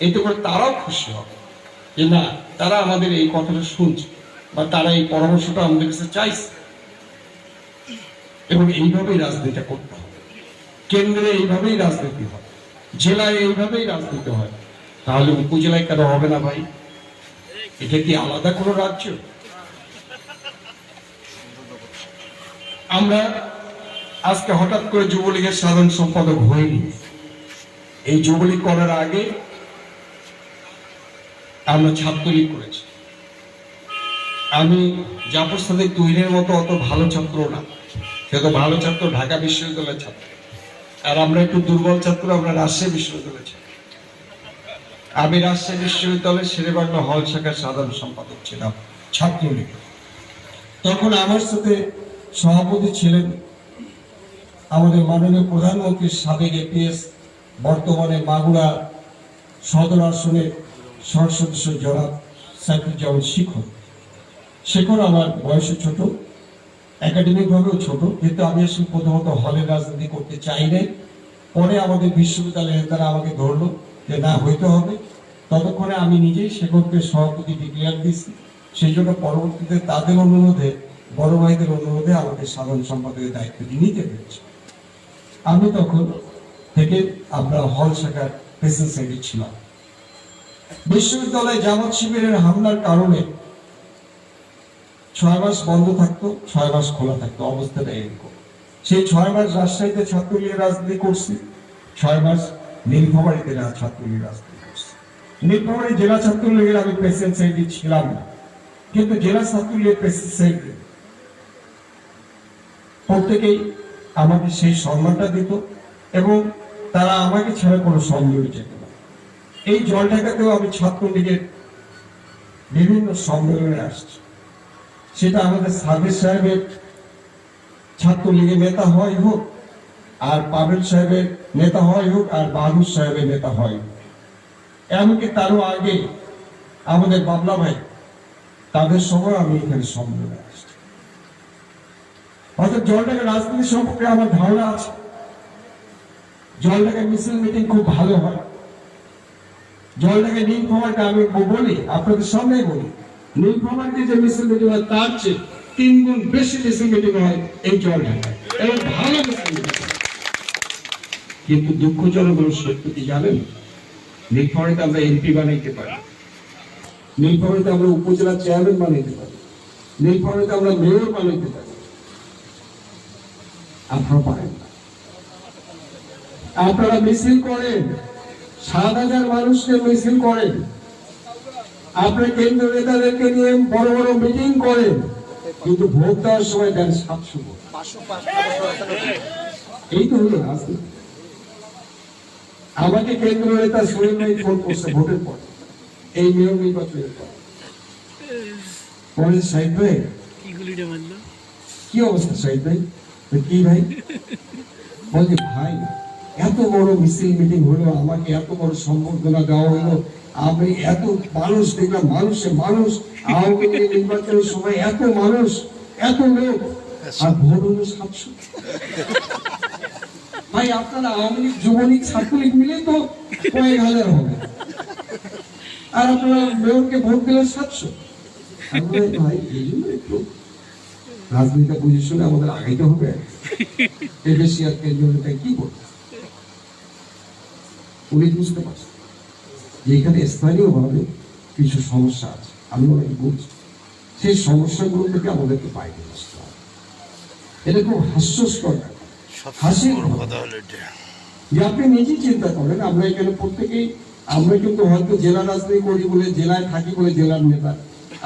এতে করে তারাও খুশি হবে যে না, তারা আমাদের এই কথাটা শুনছে বা তারা এই পরামর্শটা আমাদের কাছে চাইছে। এবং এইভাবেই রাজনীতিটা করতে হবে, কেন্দ্রে এইভাবেই রাজনীতি হয়, জেলায় এইভাবেই রাজনীতি হয়। তাহলে উপজেলায় কেন হবে না ভাই? এটা কি আলাদা কোনো রাজ্য? আমরা আজকে হঠাৎ করে যুবলীগের সাধারণ সম্পাদক হইনি। এই যুবলীগ করার আগে আমরা ছাত্রলীগ করেছি। আমি জাফর সাদিক তুহিনের মতো অত ভালো ছাত্র না, সে তো ভালো ছাত্র, ঢাকা বিশ্ববিদ্যালয়ের ছাত্র। আর আমরা একটু দুর্বল ছাত্র, আমরা রাজশাহী বিশ্ববিদ্যালয়ের ছাত্র। আমি রাজশাহী বিশ্ববিদ্যালয়ের শেরেবাংলা হল শাখার সাধারণ সম্পাদক ছিলাম ছাত্রলীগ। তখন আমার সাথে সভাপতি ছিলেন আমাদের মাননীয় প্রধানমন্ত্রীর সাবেক এপিএস, বর্তমানে মাগুরা সদর আসনের সংসদ সদস্য জনাব সাইফুজ্জামান শিখর। শেখর আমার বয়সে ছোট, একাডেমিক ভাবেও ছোট, কিন্তু আমি আসলে প্রথমত হলে রাজনীতি করতে চাই নাই। পরে আমাদের বিশ্ববিদ্যালয়ের তারা আমাকে ধরলো যে না, হইতে হবে। ততক্ষণে আমি নিজেই শেখরকে সভাপতি ডিক্লেয়ার দিয়েছি। সেই জন্য পরবর্তীতে তাদের অনুরোধে, বড় ভাইদের অনুরোধে আমাকে সাধারণ সম্পাদকের দায়িত্বটি নিতে হয়েছে। আমি তখন থেকে আমরা হল শাখার প্রেসিডেন্ট সেক্রেটারি ছিলাম। বিশ্ববিদ্যালয়ে জামাত শিবিরের হামলার কারণে 6 মাস বন্ধ থাকতো, 6 মাস খোলা থাকতো, অবস্থাটা এরকম। সেই 6 মাস রাজশাহীতে ছাত্রলীগের রাজনীতি করছি, 6 মাস নীলফামারীতে ছাত্রলীগের রাজনীতি করছি। নীলফামারী জেলা ছাত্রলীগের আমি প্রেসিডেন্ট সেক্রেটারি ছিলাম না, কিন্তু জেলা ছাত্রলীগের প্রেসিডেন্ট সেক্রেটারি প্রত্যেকেই আমাকে সেই সম্মানটা দিত এবং তারা আমাকে ছাড়া কোনো সম্মেলনে যেত না। এই জলঢাকাতেও আমি ছাত্রলীগের বিভিন্ন সম্মেলনে আসছি। সেটা আমাদের সাবের সাহেবের ছাত্রলীগের নেতা হয় হোক, আর পাবেল সাহেবের নেতা হয় হোক, আর বাহাদুর সাহেবের নেতা হয় হোক, এমনকি তারও আগে আমাদের বাবলা ভাই, তাদের সময় আমি এখানে সম্মেলনে আসছি। অর্থাৎ জলঢাকা রাজনীতি সম্পর্কে আমার ধারণা আছে। জলঢাকায় মিছিল মিটিং খুব ভালো হয়। জলঢাকায় নীলফামারীতে আমি বলি, আপনাদের সামনেই বলি, নীলফামারীতে যে মিছিল মিটিং হয় তার চেয়ে 3 গুণ বেশি মিছিল মিটিং হয় এই জলঢাকায়, এবং ভালো মিছিল মিটিং। কিন্তু দুঃখজনক সত্য কি জানেন? নীলফামারীতে আমরা এমপি বানাইতে পারি, নীলফামারীতে আমরা উপজেলা চেয়ারম্যান বানাইতে পারি, নীলফামারীতে আমরা মেয়র বানাইতে পারি। আপনারা পারেন না। আপনারা মিছিল করেন, 7,000 মানুষকে মিছিল করেন, আপনারা কেন্দ্রীয় নেতাদেরকে নিয়ে বড় বড় মিটিং করেন, কিন্তু ভোট দেওয়ার সময় দেন 700 ভোট। এই তো হলো রাজনীতি। আমাকে কেন্দ্রীয় নেতা সুনীল ভাই ফোন করছে ভোটের পর, এই মেয়র নির্বাচনের পর, বলে সাহিদ ভাই কি অবস্থা? সাহিদ ভাই কি ভাই? বলছে ভাই, এত বড় মিছিল মিটিং হলো, আমাকে এত বড় সম্বর্ধনা দেওয়া হলো, আমি এত মানুষ দেখলাম, মানুষ আওয়ামী লীগ নির্বাচনের সময় এত মানুষ, এত লোক, আর ভোট হলো 700। ভাই আপনারা আওয়ামী লীগ, যুবলীগ, ছাত্রলীগ মিলে তো কয়েক হাজার হবে, আর আপনারা মেয়রকে ভোট দিলেন 700। ভাই এই জন্য একটু রাজনীতিটা বুঝে শুনে আমাদের আগাইতে হবে। এর বেশি আর কেন্দ্রীয় নেতা কি করবে? উনি বুঝতে পারছেন যে এখানে স্থানীয় ভাবে কিছু সমস্যা আছে, আমি অনেক বলছি, সেই সমস্যাগুলো থেকে আমাদেরকে বাইরে আসতে হবে। এটা খুব হাস্যস্কর, হাসির যে আপনি নিজেই চিন্তা করেন, আমরা এখানে প্রত্যেকেই, আমরা কিন্তু হয়তো জেলা রাজনীতি করি বলে, জেলায় থাকি বলে জেলার নেতা,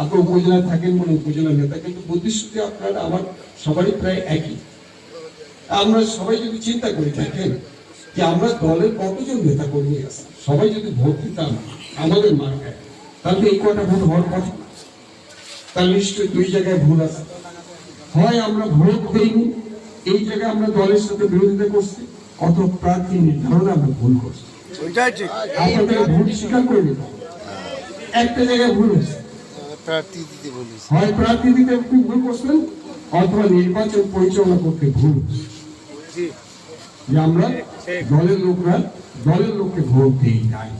আপনার উপজেলায় থাকেন বলে উপজেলার নেতা, কিন্তু বুদ্ধিশুদ্ধি আপনার আমার সবারই প্রায় একই। আমরা সবাই যদি চিন্তা করে থাকেন যে আমরা দলের কতজন নেতা কর্মী আছে, সবাই যদি ভোট দিতাম আমাদের মার্কায়, তাহলে এই কটা ভোট হওয়ার কথা। তার নিশ্চয়ই 2 জায়গায় ভুল আছে। হয় আমরা ভোট দেইনি, এই জায়গায় আমরা দলের সাথে বিরোধিতা করছি, কত প্রার্থী নির্ধারণে আমরা ভুল করছি, আপনাদের ভোট স্বীকার করে নিতাম। একটা জায়গায় ভুল হয়েছে, প্রার্থী দিতে বলিস। হয় প্রার্থী দিতে আপনি ভুল করছেন অথবা নির্বাচন পরিচালনা করতে ভুল হয়েছে। যে আমরা দলের লোককে ভোট দিই নাই।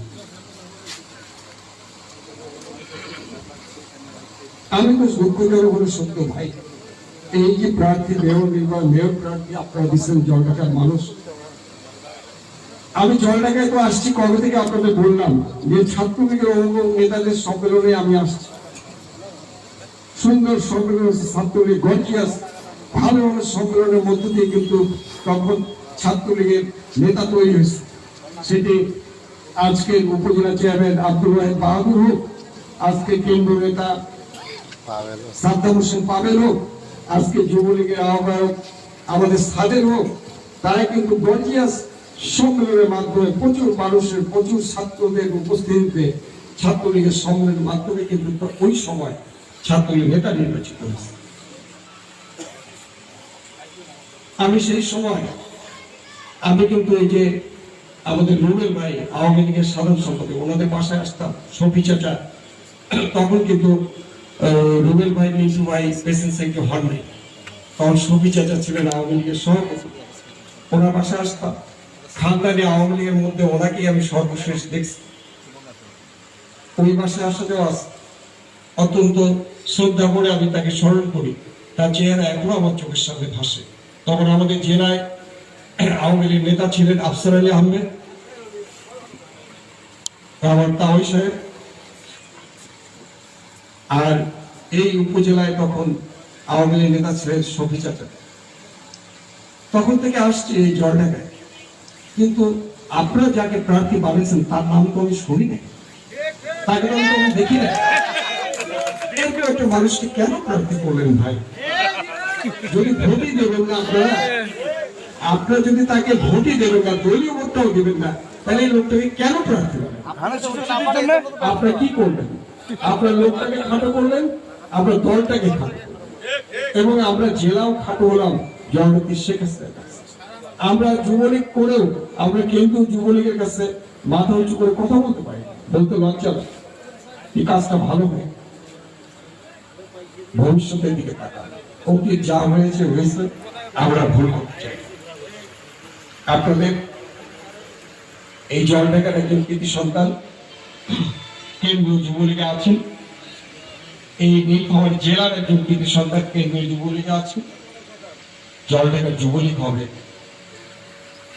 আমি তো সত্যিকার বলে সত্য ভাই, এই যে প্রার্থী মেয়র প্রার্থী আপনারা দিচ্ছেন জলঢাকার মানুষ, আমি জলঢাকায় তো আসছি কবে থেকে আপনাদের বললাম যে ছাত্রলীগের অঙ্গ নেতাদের সম্মেলনে আমি আসছি, সুন্দর সম্মেলন হচ্ছে ছাত্রলীগ গর্জিয়াস ভালো ভালো সম্মেলনের মধ্য দিয়ে কিন্তু তখন ছাত্রলীগের নেতা তৈরি হয়েছে। সেটি আজকে উপজেলা চেয়ারম্যান আব্দুল ওয়াহিদ বাহাদুর হোক, আজকে কেন্দ্রীয় নেতা সাদ্দাম হোসেন পাবেল হোক, আজকে যুবলীগের আহ্বায়ক আমাদের সাদের হোক, তারা কিন্তু গর্জিয়াস সম্মেলনের মাধ্যমে প্রচুর মানুষের প্রচুর ছাত্রদের উপস্থিতিতে ছাত্রলীগের সম্মেলনের মাধ্যমে কিন্তু ওই সময় ছাত্রলীগ নেতা নির্বাচিত হয়েছে। আমি সেই সময় আমি কিন্তু এই যে আমাদের রুবেল ভাই আওয়ামী লীগের সাধারণ সম্পাদক, ওনাদের বাসায় আসতাম, শফি চাচা, তখন কিন্তু রুবেল ভাই মিন্টু ভাই প্রেসিডেন্ট সেক্রেটারি হন নাই, তখন শফি চাচা ছিলেন আওয়ামী লীগের সভাপতি, ওনার বাসায় আসতাম। খানদানি আওয়ামী লীগের মধ্যে ওনাকেই আমি সর্বশেষ দেখছি। ওই বাসায় আসাতেও অত্যন্ত শ্রদ্ধা করে আমি তাকে স্মরণ করি, তার চেহারা এখনো আমার চোখের সামনে ভাসে। তখন আমাদের জেলায় আওয়ামী লীগ নেতা ছিলেন আফসার আলী আহমেদ, আমার তাওই সাহেব, আর এই উপজেলায় তখন আওয়ামী লীগ নেতা ছিলেন শফি চাচা। তখন থেকে আসছে এই জলঢাকায়, কিন্তু আপনারা যাকে প্রার্থী বানিয়েছেন তার নাম তো আমি শুনি নাই, তাকে নাম তো আমি দেখি না। এরকম একটা মানুষকে কেন প্রার্থী করলেন ভাই? যদি ভোটই দেবেন না আপনারা যদি তাকে ভোটই দেবেন না, দলীয় ভোটটাও দেবেন না, তাহলে এই লোকটাকে কেন প্রার্থী করলেন? আপনারা কি করলেন? আপনার লোকটাকে খাটো করলেন, আপনার দলটাকে খাটো, এবং আমরা জেলাও খাটো হলাম জননেত্রী শেখ হাসিনার কাছে। আমরা যুবলীগ করেও আমরা কিন্তু যুবলীগের কাছে মাথা উঁচু করে কথা বলতে পারি, বলতে লজ্জা লাগে। এই কাজটা ভালো হয়, ভবিষ্যতের দিকে তাকান। অতীত যা হয়েছে হয়েছে, আমরা ভুল করতে চাই। আপনাদের এই জলঢাকার একজন কৃতি সন্তান কেন্দ্রীয় যুবলীগে আছেন, এই নীলফামারী জেলার একজন কৃতি সন্তান কেন্দ্রীয় যুবলীগে আছে। জলঢাকা যুবলীগ হবে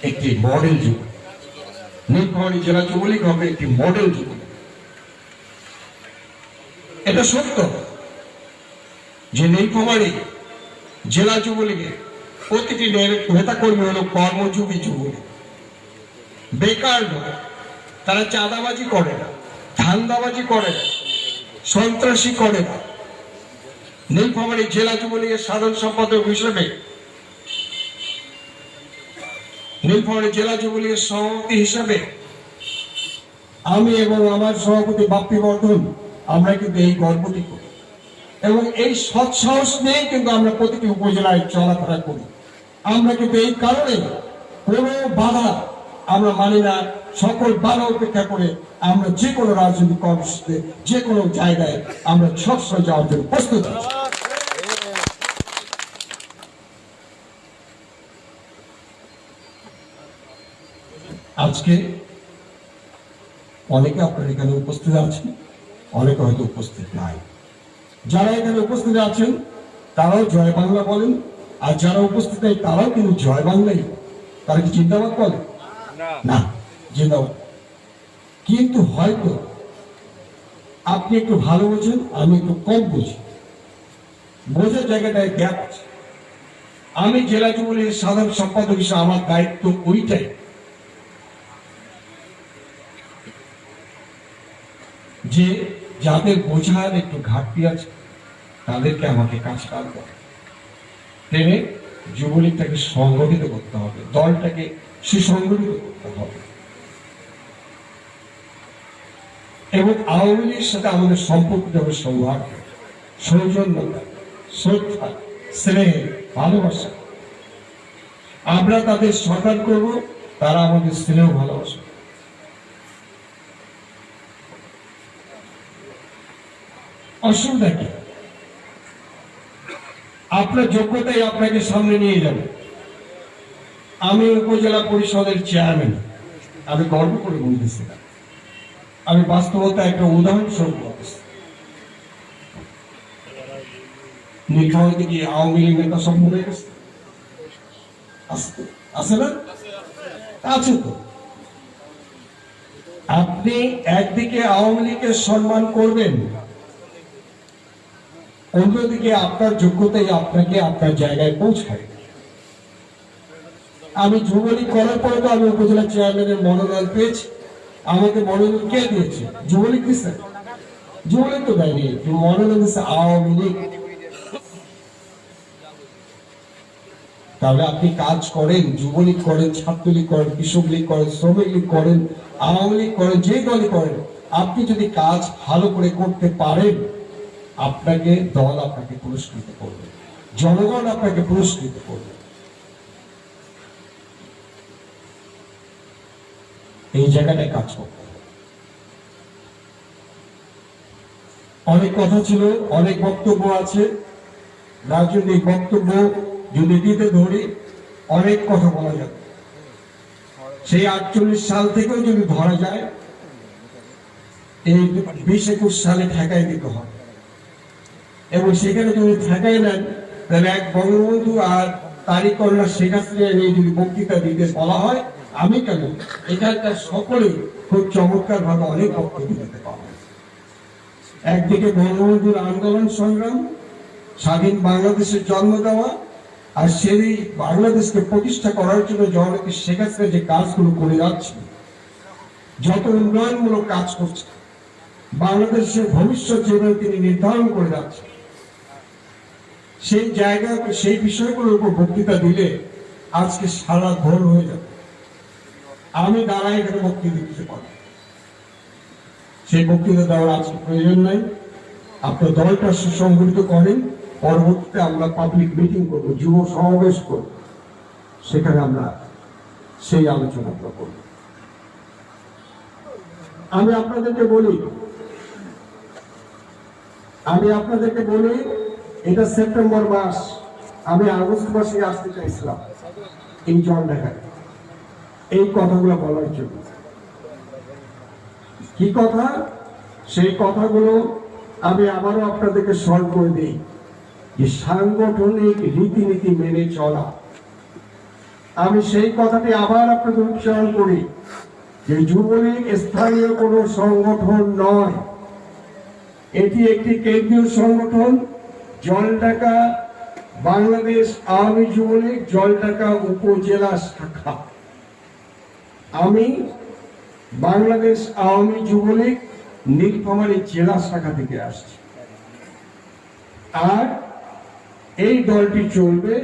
একটি মডেল যুবলীগ, নীলফামারী জেলা যুবলীগ হবে একটি মডেল যুবলীগ। এটা সত্য যে নীলফামারী জেলা যুবলীগের প্রতিটি নেতা কর্মী হলো কর্মজীবী যুবলীগ, বেকার নয়। তারা চাঁদাবাজি করে না, ধান্দাবাজি করে না, সন্ত্রাসী করে না। নীলফামারী জেলা যুবলীগের সাধারণ সম্পাদক হিসেবে, নীলফামারী জেলা যুবলীগের সভাপতি হিসেবে আমি এবং আমার সভাপতি বাপ্পি বর্ধন, আমরা কিন্তু এই গর্বটি করি এবং এই সৎসাহস নিয়ে কিন্তু আমরা প্রতিটি উপজেলায় চলাফেরা করি। আমরা কিন্তু এই কারণে কোনো বাধা আমরা মানি না, সকল বাধা উপেক্ষা করে আমরা যে কোনো রাজনৈতিক কর্মসূচিতে যে কোনো জায়গায় আমরা সবসময় যাওয়ার জন্য প্রস্তুত আছি। আজকে অনেকে আপনার এখানে উপস্থিত আছেন, অনেকে হয়তো উপস্থিত নাই। যারা এখানে উপস্থিত আছেন তারাও জয় বাংলা বলেন, আর যারা উপস্থিত নেই তারাও কিন্তু জয় বাংলাই। তারা কি জিন্দাবাদ বলে না? জিন্দাবাদ। কিন্তু হয়তো আপনি একটু ভালো বোঝেন, আমি একটু কম বুঝি, বোঝার জায়গাটায় গ্যাপ আছে। আমি জেলা যুবলীগের সাধারণ সম্পাদক হিসেবে আমার দায়িত্ব ওইটাই যে যাদের বোঝার একটু ঘাটতি আছে তাদেরকে আমাকে কাজ করতে হবে, ট্রেনে যুবলীগটাকে সংগঠিত করতে হবে, দলটাকে সুসংগঠিত করতে হবে এবং আওয়ামী লীগের সাথে আমাদের সম্পর্কটা হবে সৌহার্দ্য, সৌজন্যতা, শ্রদ্ধা, স্নেহ, ভালোবাসা। আমরা তাদের সরকার করব, তারা আমাদের স্নেহ ভালোবাসা। অসুবিধা কি? আপনার যোগ্যতাই আপনাকে সামনে নিয়ে যাবে। আমি উপজেলা পরিষদের চেয়ারম্যান, আমি গর্ব করে বলতেছি না, আমি বাস্তবতা একটা উদাহরণস্বরূপ বলতেছি। নীলফামারীতে কি আওয়ামী লীগ নেতা সব মরে গেছে? আছে না? আছে তো। আপনি একদিকে আওয়ামী লীগের সম্মান করবেন, অন্যদিকে আপনার যোগ্যতাই আপনাকে আপনার জায়গায় পৌঁছায়। আমি যুবলীগ করার পরে তো আমি উপজেলা চেয়ারম্যানের মনোনয়ন পেয়েছি। আমাকে মনোনয়ন কে দিয়েছে? যুবলীগ দিচ্ছে? যুবলীগ তো দেয়নি, মনোনয়ন দিচ্ছে আওয়ামী লীগ। তাহলে আপনি কাজ করেন, যুবলীগ করেন, ছাত্রলীগ করেন, কৃষক লীগ করেন, শ্রমিক লীগ করেন, আওয়ামী লীগ করেন, যে দলই করেন, আপনি যদি কাজ ভালো করে করতে পারেন, আপনাকে দল আপনাকে পুরস্কৃত করবে, জনগণ আপনাকে পুরস্কৃত করবে। এই জায়গাটায় কাজ করতে হবে। অনেক কথা ছিল, অনেক বক্তব্য আছে, রাজনৈতিক বক্তব্য যদি দিতে ধরি অনেক কথা বলা যাবে। সেই 48 সাল থেকেও যদি ধরা যায়, এই 20-21 সালে ঠেকাই দিতে হবে। এবং সেখানে যদি ঠেকাই নেন, তাহলে এক বঙ্গবন্ধু আর তারই কন্যা শেখ হাসিনা নিয়ে যদি বক্তৃতা দিতে বলা হয়, আমি কেন, এখানকার সকলেই খুব চমৎকার ভাবে অনেক বক্তব্য দিতে পারবেন। একদিকে বঙ্গবন্ধুর আন্দোলন সংগ্রাম, স্বাধীন বাংলাদেশের জন্ম দেওয়া, আর সেই বাংলাদেশকে প্রতিষ্ঠা করার জন্য জননেত্রী শেখ হাসিনা যে কাজগুলো করে যাচ্ছে, যত উন্নয়নমূলক কাজ করছে, বাংলাদেশের ভবিষ্যৎ যেভাবে তিনি নির্ধারণ করে যাচ্ছেন, সেই জায়গা, সেই বিষয়গুলোর উপর বক্তৃতা দিলে আজকে সারা ঘোর হয়ে যাবে। আমি দাঁড়াই এখানে বক্তৃতা দিতে পারি, সেই বক্তৃতা দেওয়ার আজকে প্রয়োজন নাই। আপনার দলটা সুসংগঠিত করেন, পরবর্তীতে আমরা পাবলিক মিটিং করবো, যুব সমাবেশ করবো, সেখানে আমরা সেই আলোচনা করব। আমি আপনাদেরকে বলি, এটা সেপ্টেম্বর মাস, আমি আগস্ট মাসে আসতে চাইছিলাম এই জল দেখায়, এই কথাগুলো বলার জন্য। কি কথা? সেই কথাগুলো আমি আবারও আপনাদেরকে স্মরণ করে দিই, যে সাংগঠনিক রীতিনীতি মেনে চলা। আমি সেই কথাটি আবার আপনাদের উচ্চারণ করি, যে যুবলীগ স্থানীয় কোনো সংগঠন নয়, এটি একটি কেন্দ্রীয় সংগঠন। জলঢাকা বাংলাদেশ আওয়ামী যুবলীগ জলঢাকা উপজেলা শাখা। আমি বাংলাদেশ আওয়ামী যুবলীগ নীলফামারী জেলা শাখা থেকে আসছি। আর এই দলটি চলবে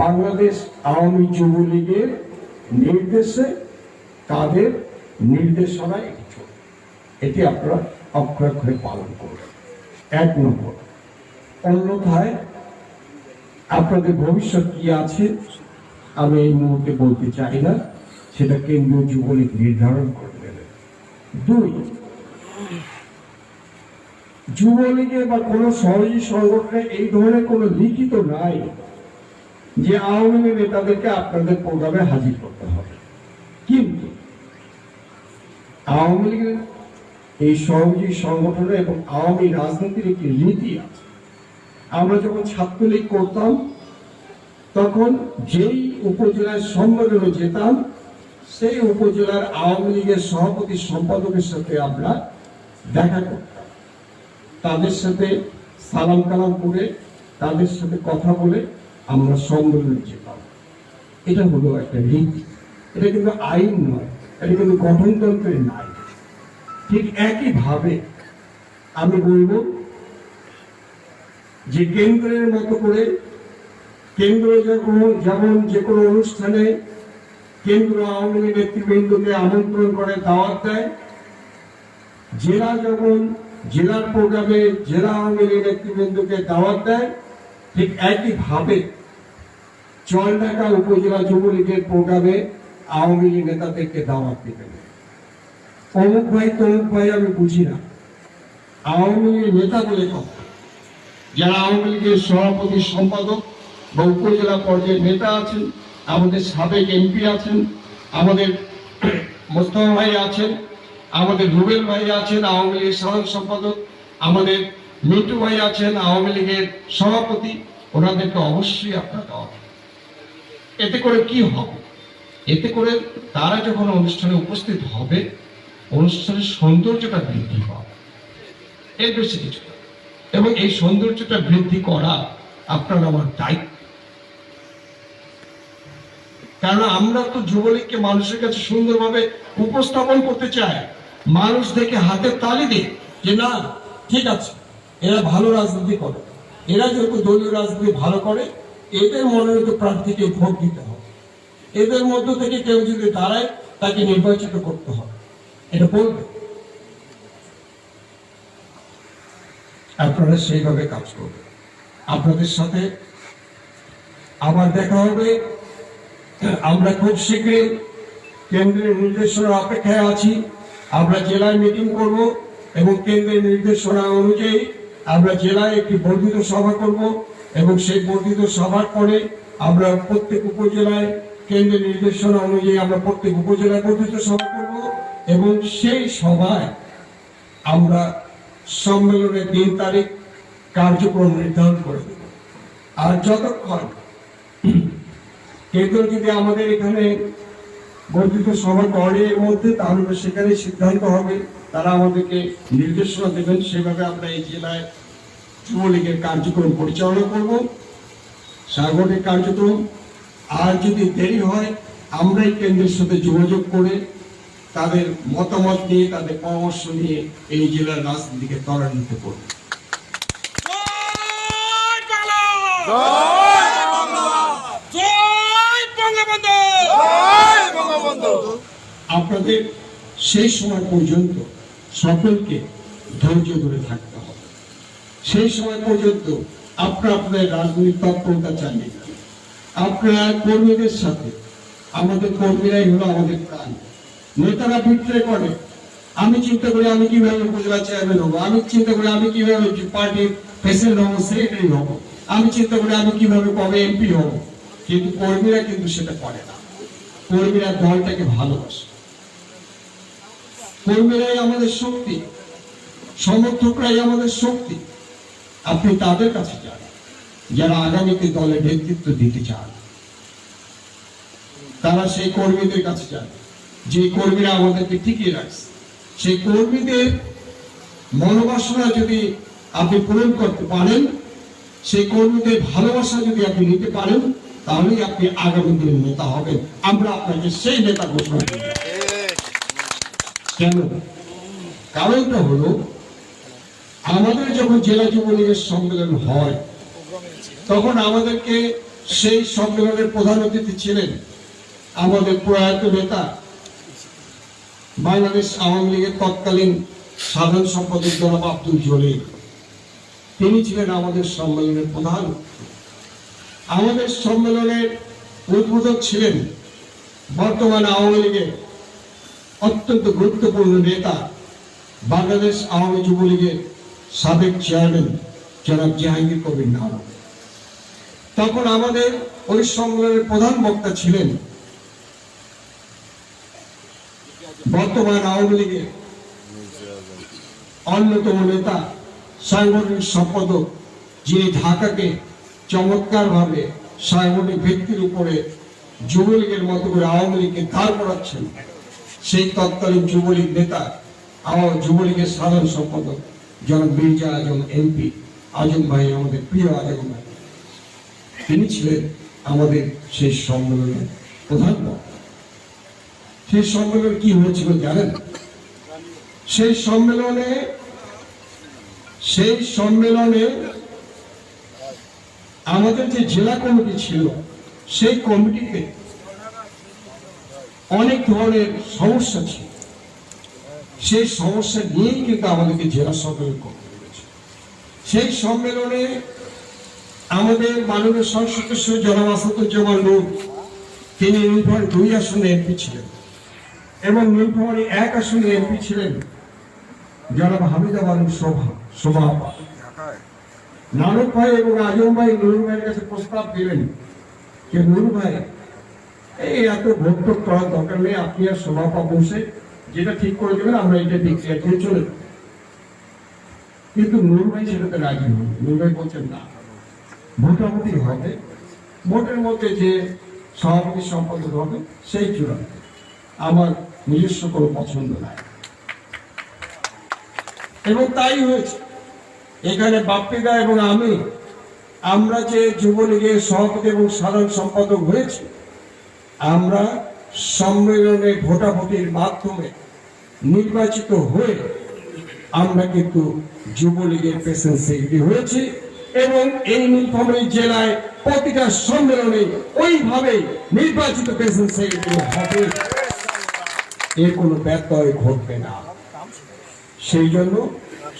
বাংলাদেশ আওয়ামী যুবলীগের নির্দেশে, তাদের নির্দেশনায় এটি চলবে। এটি আপনারা অক্ষরে পালন করবেন, 1 নম্বর। অন্যথায় আপনাদের ভবিষ্যৎ কি আছে আমি এই মুহূর্তে বলতে চাই না, সেটা কেন্দ্রীয় যুবলীগ নির্ধারণ করে দেবে। 2, যুবলীগে বা কোন সহযোগী সংগঠনে এই ধরনের কোন লিখিত নাই যে আওয়ামী লীগ নেতাদেরকে আপনাদের প্রোগ্রামে হাজির করতে হবে। কিন্তু আওয়ামী লীগের এই সহযোগী সংগঠনে এবং আওয়ামী রাজনীতির একটি রীতি আছে। আমরা যখন ছাত্রলীগ করতাম, তখন যেই উপজেলার সম্মেলনে যেতাম, সেই উপজেলার আওয়ামী লীগের সভাপতি সম্পাদকের সাথে আমরা দেখা করতাম, তাদের সাথে সালাম কালাম করে, তাদের সাথে কথা বলে আমরা সম্মেলনে যেতাম। এটা হলো একটা রীতি, এটা কিন্তু আইন নয়, এটা কিন্তু গঠনতন্ত্রের নাই। ঠিক একইভাবে আমি বলবো যে কেন্দ্রের মতো করে, কেন্দ্র যেমন যে কোনো অনুষ্ঠানে কেন্দ্র আওয়ামী লীগ নেতৃবৃন্দকে আমন্ত্রণ করে, দাওয়াত দেয়, জেলা যেমন জেলার প্রোগ্রামে জেলা আওয়ামী লীগ নেতৃবৃন্দকে দাওয়াত দেয়, ঠিক একইভাবে জলঢাকা উপজেলা যুবলীগের প্রোগ্রামে আওয়ামী লীগ নেতাদেরকে দাওয়াত দিতে হবে। অমুক ভাই তমুক ভাই আমি বুঝি না, আওয়ামী লীগের নেতা বলে কথা, যারা আওয়ামী লীগের সভাপতি সম্পাদক বা উপজেলা পর্যায়ের নেতা আছেন, আমাদের সাবেক এমপি আছেন, আমাদের মোস্তফা ভাই আছেন, আমাদের রুবেল ভাই আছেন আওয়ামী লীগের সাধারণ সম্পাদক, আমাদের মিন্টু ভাই আছেন আওয়ামী লীগের সভাপতি, ওনাদেরকে অবশ্যই আপনার দেওয়া হবে। এতে করে কি হবে? এতে করে তারা যখন অনুষ্ঠানে উপস্থিত হবে, অনুষ্ঠানের সৌন্দর্যটা বৃদ্ধি পাবে, এর বেশি কিছু না। এবং এই সৌন্দর্যটা বৃদ্ধি করা আপনার আমার দায়িত্ব। কারণ আমরা তো যুবলীগকে মানুষের কাছে সুন্দরভাবে উপস্থাপন করতে চাই, মানুষ দেখে হাতের তালি দিই যে না ঠিক আছে, এরা ভালো রাজনীতি করে, এরা যেহেতু দলীয় রাজনীতি ভালো করে, এদের মনোনীত প্রার্থীকে ভোট দিতে হবে, এদের মধ্য থেকে কেউ যদি দাঁড়ায় তাকে নির্বাচিত করতে হবে, এটা বলবে। আপনারা সেইভাবে কাজ করবেন। আপনাদের সাথে আবার দেখা হবে। আমরা খুব শীঘ্রই কেন্দ্রের নির্দেশনা অপেক্ষায় আছি। আমরা জেলায় মিটিং করব এবং কেন্দ্রের নির্দেশনা অনুযায়ী আমরা জেলায় একটি বর্ধিত সভা করব এবং সেই বর্ধিত সভার পরে আমরা প্রত্যেক উপজেলায় কেন্দ্রের নির্দেশনা অনুযায়ী আমরা প্রত্যেক উপজেলায় বর্ধিত সভা করব এবং সেই সভায় আমরা সম্মেলনের দিন তারিখ কার্যক্রম নির্ধারণ করে দেব। আর যতক্ষণ কেন্দ্র যদি আমাদের এখানে বর্ধিত সভা করে এর মধ্যে, তাহলে সেখানে সিদ্ধান্ত হবে, তারা আমাদেরকে নির্দেশনা দেবেন, সেভাবে আমরা এই জেলায় যুবলীগের কার্যক্রম পরিচালনা করব, সাংগঠনিক কার্যক্রম। আর যদি দেরি হয়, আমরাই কেন্দ্রের সাথে যোগাযোগ করে তাদের মতামত নিয়ে, তাদের পরামর্শ নিয়ে এই জেলার রাজনীতিকে ত্বরান্বিত করব। আপনাদের সেই সময় পর্যন্ত সকলকে ধৈর্য ধরে থাকতে হবে। সেই সময় পর্যন্ত আপনারা আপনাদের রাজনৈতিক তৎপরতা চালিয়ে যান। আপনারা কর্মীদের সাথে, আমাদের কর্মীরাই হলো আমাদের প্রাণ। নেতারা বিক্রয় করে, আমি চিন্তা করি আমি কিভাবে উপজেলা চেয়ারম্যান হবো, আমি চিন্তা করি আমি কিভাবে পার্টির প্রেসিডেন্ট হবো, সেক্রেটারি হবো, আমি চিন্তা করি আমি কিভাবে কবে এমপি হবো। কিন্তু কর্মীরা কিন্তু সেটা করে না। কর্মীরা দলটাকে ভালোবাসে, কর্মীরাই আমাদের শক্তি, সমর্থকরাই আমাদের শক্তি। আপনি তাদের কাছে যান যারা আগামীতে দলের নেতৃত্ব দিতে চান, তারা সেই কর্মীদের কাছে যান যে কর্মীরা আমাদেরকে টিকিয়ে রাখছে। সেই কর্মীদের মনোবাসনা যদি আপনি পূরণ করতে পারেন, সেই কর্মীদের ভালোবাসা যদি আপনি নিতে পারেন, তাহলেই আপনি আগামী দিনের নেতা হবেন। আমরা আপনাকে সেই নেতা ঘোষণা করি। কেন? কারণটা হলো, আমাদের যখন জেলা যুবলীগের সম্মেলন হয়, তখন আমাদেরকে সেই সম্মেলনের প্রধান অতিথি ছিলেন আমাদের প্রয়াত নেতা, বাংলাদেশ আওয়ামী লীগের তৎকালীন সাধারণ সম্পাদক জনাব আব্দুল জলিল। তিনি ছিলেন আমাদের সম্মেলনের প্রধান। আমাদের সম্মেলনের উদ্বোধক ছিলেন বর্তমান আওয়ামী লীগের অত্যন্ত গুরুত্বপূর্ণ নেতা, বাংলাদেশ আওয়ামী যুবলীগের সাবেক চেয়ারম্যান জনাব জাহাঙ্গীর কবির নানক। তখন আমাদের ওই সম্মেলনের প্রধান বক্তা ছিলেন বর্তমান আওয়ামী লীগের অন্যতম নেতা, সাংগঠনিক সম্পাদক, যিনি ঢাকাকে চমৎকারভাবে সাংগঠনিক ভিত্তির উপরে যুবলীগের মতো করে আওয়ামী লীগকে দাঁড় করাচ্ছেন, সেই তৎকালীন যুবলীগ নেতা, আমার যুবলীগের সাধারণ সম্পাদক জনাব মির্জা আজম এমপি, আজম ভাই, আমাদের প্রিয় আজম ভাই। তিনি ছিলেন আমাদের সেই সম্মেলনের প্রধান বক্তা। সেই সম্মেলন কি হয়েছিল জানেন? সেই সম্মেলনে আমাদের যে জেলা কমিটি ছিল, সেই কমিটিতে অনেক ধরনের সমস্যা ছিল। সেই সমস্যা নিয়েই কিন্তু আমাদেরকে জেলা সম্মেলন করতে হয়েছে। সেই সম্মেলনে আমাদের মাননীয় সংসদ সদস্য জনাব আসাদুজ্জামান নূর, তিনি নীলফামারী 2 আসনে এমপি ছিলেন এবং নীলফামারী 1 আসনে এমপি ছিলেন জনাব হামিদা বানু সভাপতি নানক ভাই এবং আজম ভাই নুর ভাইয়ের কাছে প্রস্তাব দিলেন যে নুর ভাই এই এত ভোট টোট করার দরকার নেই, আপনি আর সভাপতি বসে যেটা ঠিক করে দেবেন আমরা এটা ডিক্লেয়ার করে চলে যাব। কিন্তু নুর ভাই সেটাতে রাজি হন। নুর ভাই বলছেন না, ভোটাভুটি হবে, ভোটের মধ্যে যে সভাপতি সম্পাদক হবে সেই চূড়ান্ত, আমার নিজস্ব কোনো পছন্দ নাই। এবং তাই হয়েছে। এখানে বাপ্পিদা এবং আমরা যে যুবলীগের সভাপতি এবং সাধারণ সম্পাদক হয়েছি, আমরা সম্মেলনে ভোটাভুটির মাধ্যমে নির্বাচিত হয়ে আমরা কিন্তু যুবলীগের প্রেসিডেন্ট সেক্রেটারি হয়েছি এবং এই নীলফামারী জেলায় প্রতিটা সম্মেলনে ওইভাবে নির্বাচিত প্রেসিডেন্ট সেক্রেটারি হবে, এর কোনো ব্যত্যয় ঘটবে না। সেই জন্য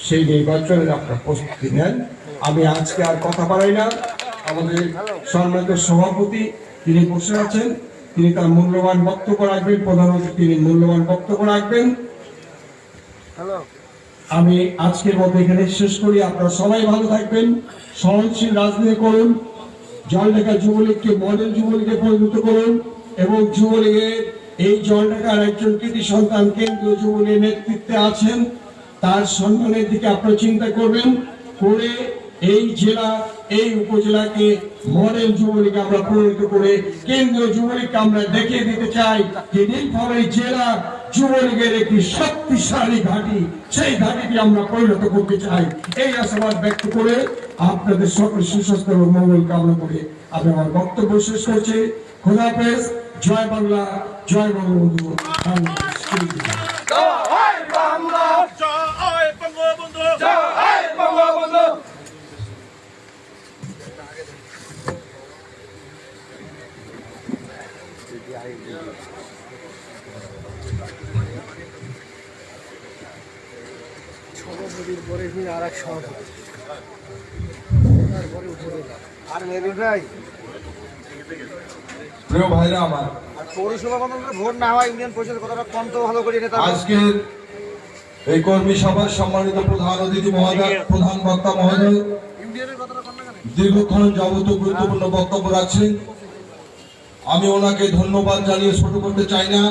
সেই নির্বাচনের আপনারা প্রস্তুতি নেন। আমি আজকে আর কথা বাড়াই না। আমাদের সম্মানিত সভাপতি তিনি বসে আছেন, তিনি তার মূল্যবান বক্তব্য রাখবেন, প্রধানমন্ত্রী তিনি মূল্যবান বক্তব্য রাখবেন। আমি আজকের মতো এখানে শেষ করি। আপনারা সবাই ভালো থাকবেন, সহনশীল রাজনীতি করুন, জলঢাকা যুবলীগকে মডেল যুবলীগে পরিণত করুন এবং যুবলীগের এই জলঢাকার একজন কৃতি সন্তান কেন্দ্রীয় যুবলীগের নেতৃত্বে আছেন, তার সম্মানের দিকে আপনারা চিন্তা করবেন, করে এই জেলা এই উপজেলাকে মডেল যুবলীগ আমরা পরিণত করে কেন্দ্রীয় যুবলীগকে আমরা দেখিয়ে দিতে চাই যে নীলফামারী জেলা যুবলীগের একটি শক্তিশালী ঘাঁটি, সেই ঘাঁটিকে আমরা পরিণত করতে চাই। এই আশাবাদ ব্যক্ত করে আপনাদের সকল সুস্বাস্থ্য এবং মঙ্গল কামনা করে আমি আমার বক্তব্য শেষ করছি। খোদা হাফেজ। জয় বাংলা, জয় বঙ্গবন্ধু। প্রিয় ভাইরা আমার, পৌরসভা ভোট না হয় ইউনিয়ন পরিষদের কথাটা কম তো ভালো করে আজকের এই কর্মী সভার সম্মানিত প্রধান অতিথি মহোদয়, প্রধান বক্তা মহোদয় দীর্ঘক্ষণ যাবত গুরুত্বপূর্ণ বক্তব্য রাখছেন। আমি ওনাকে ধন্যবাদ জানিয়ে ছোট করতে চাই না।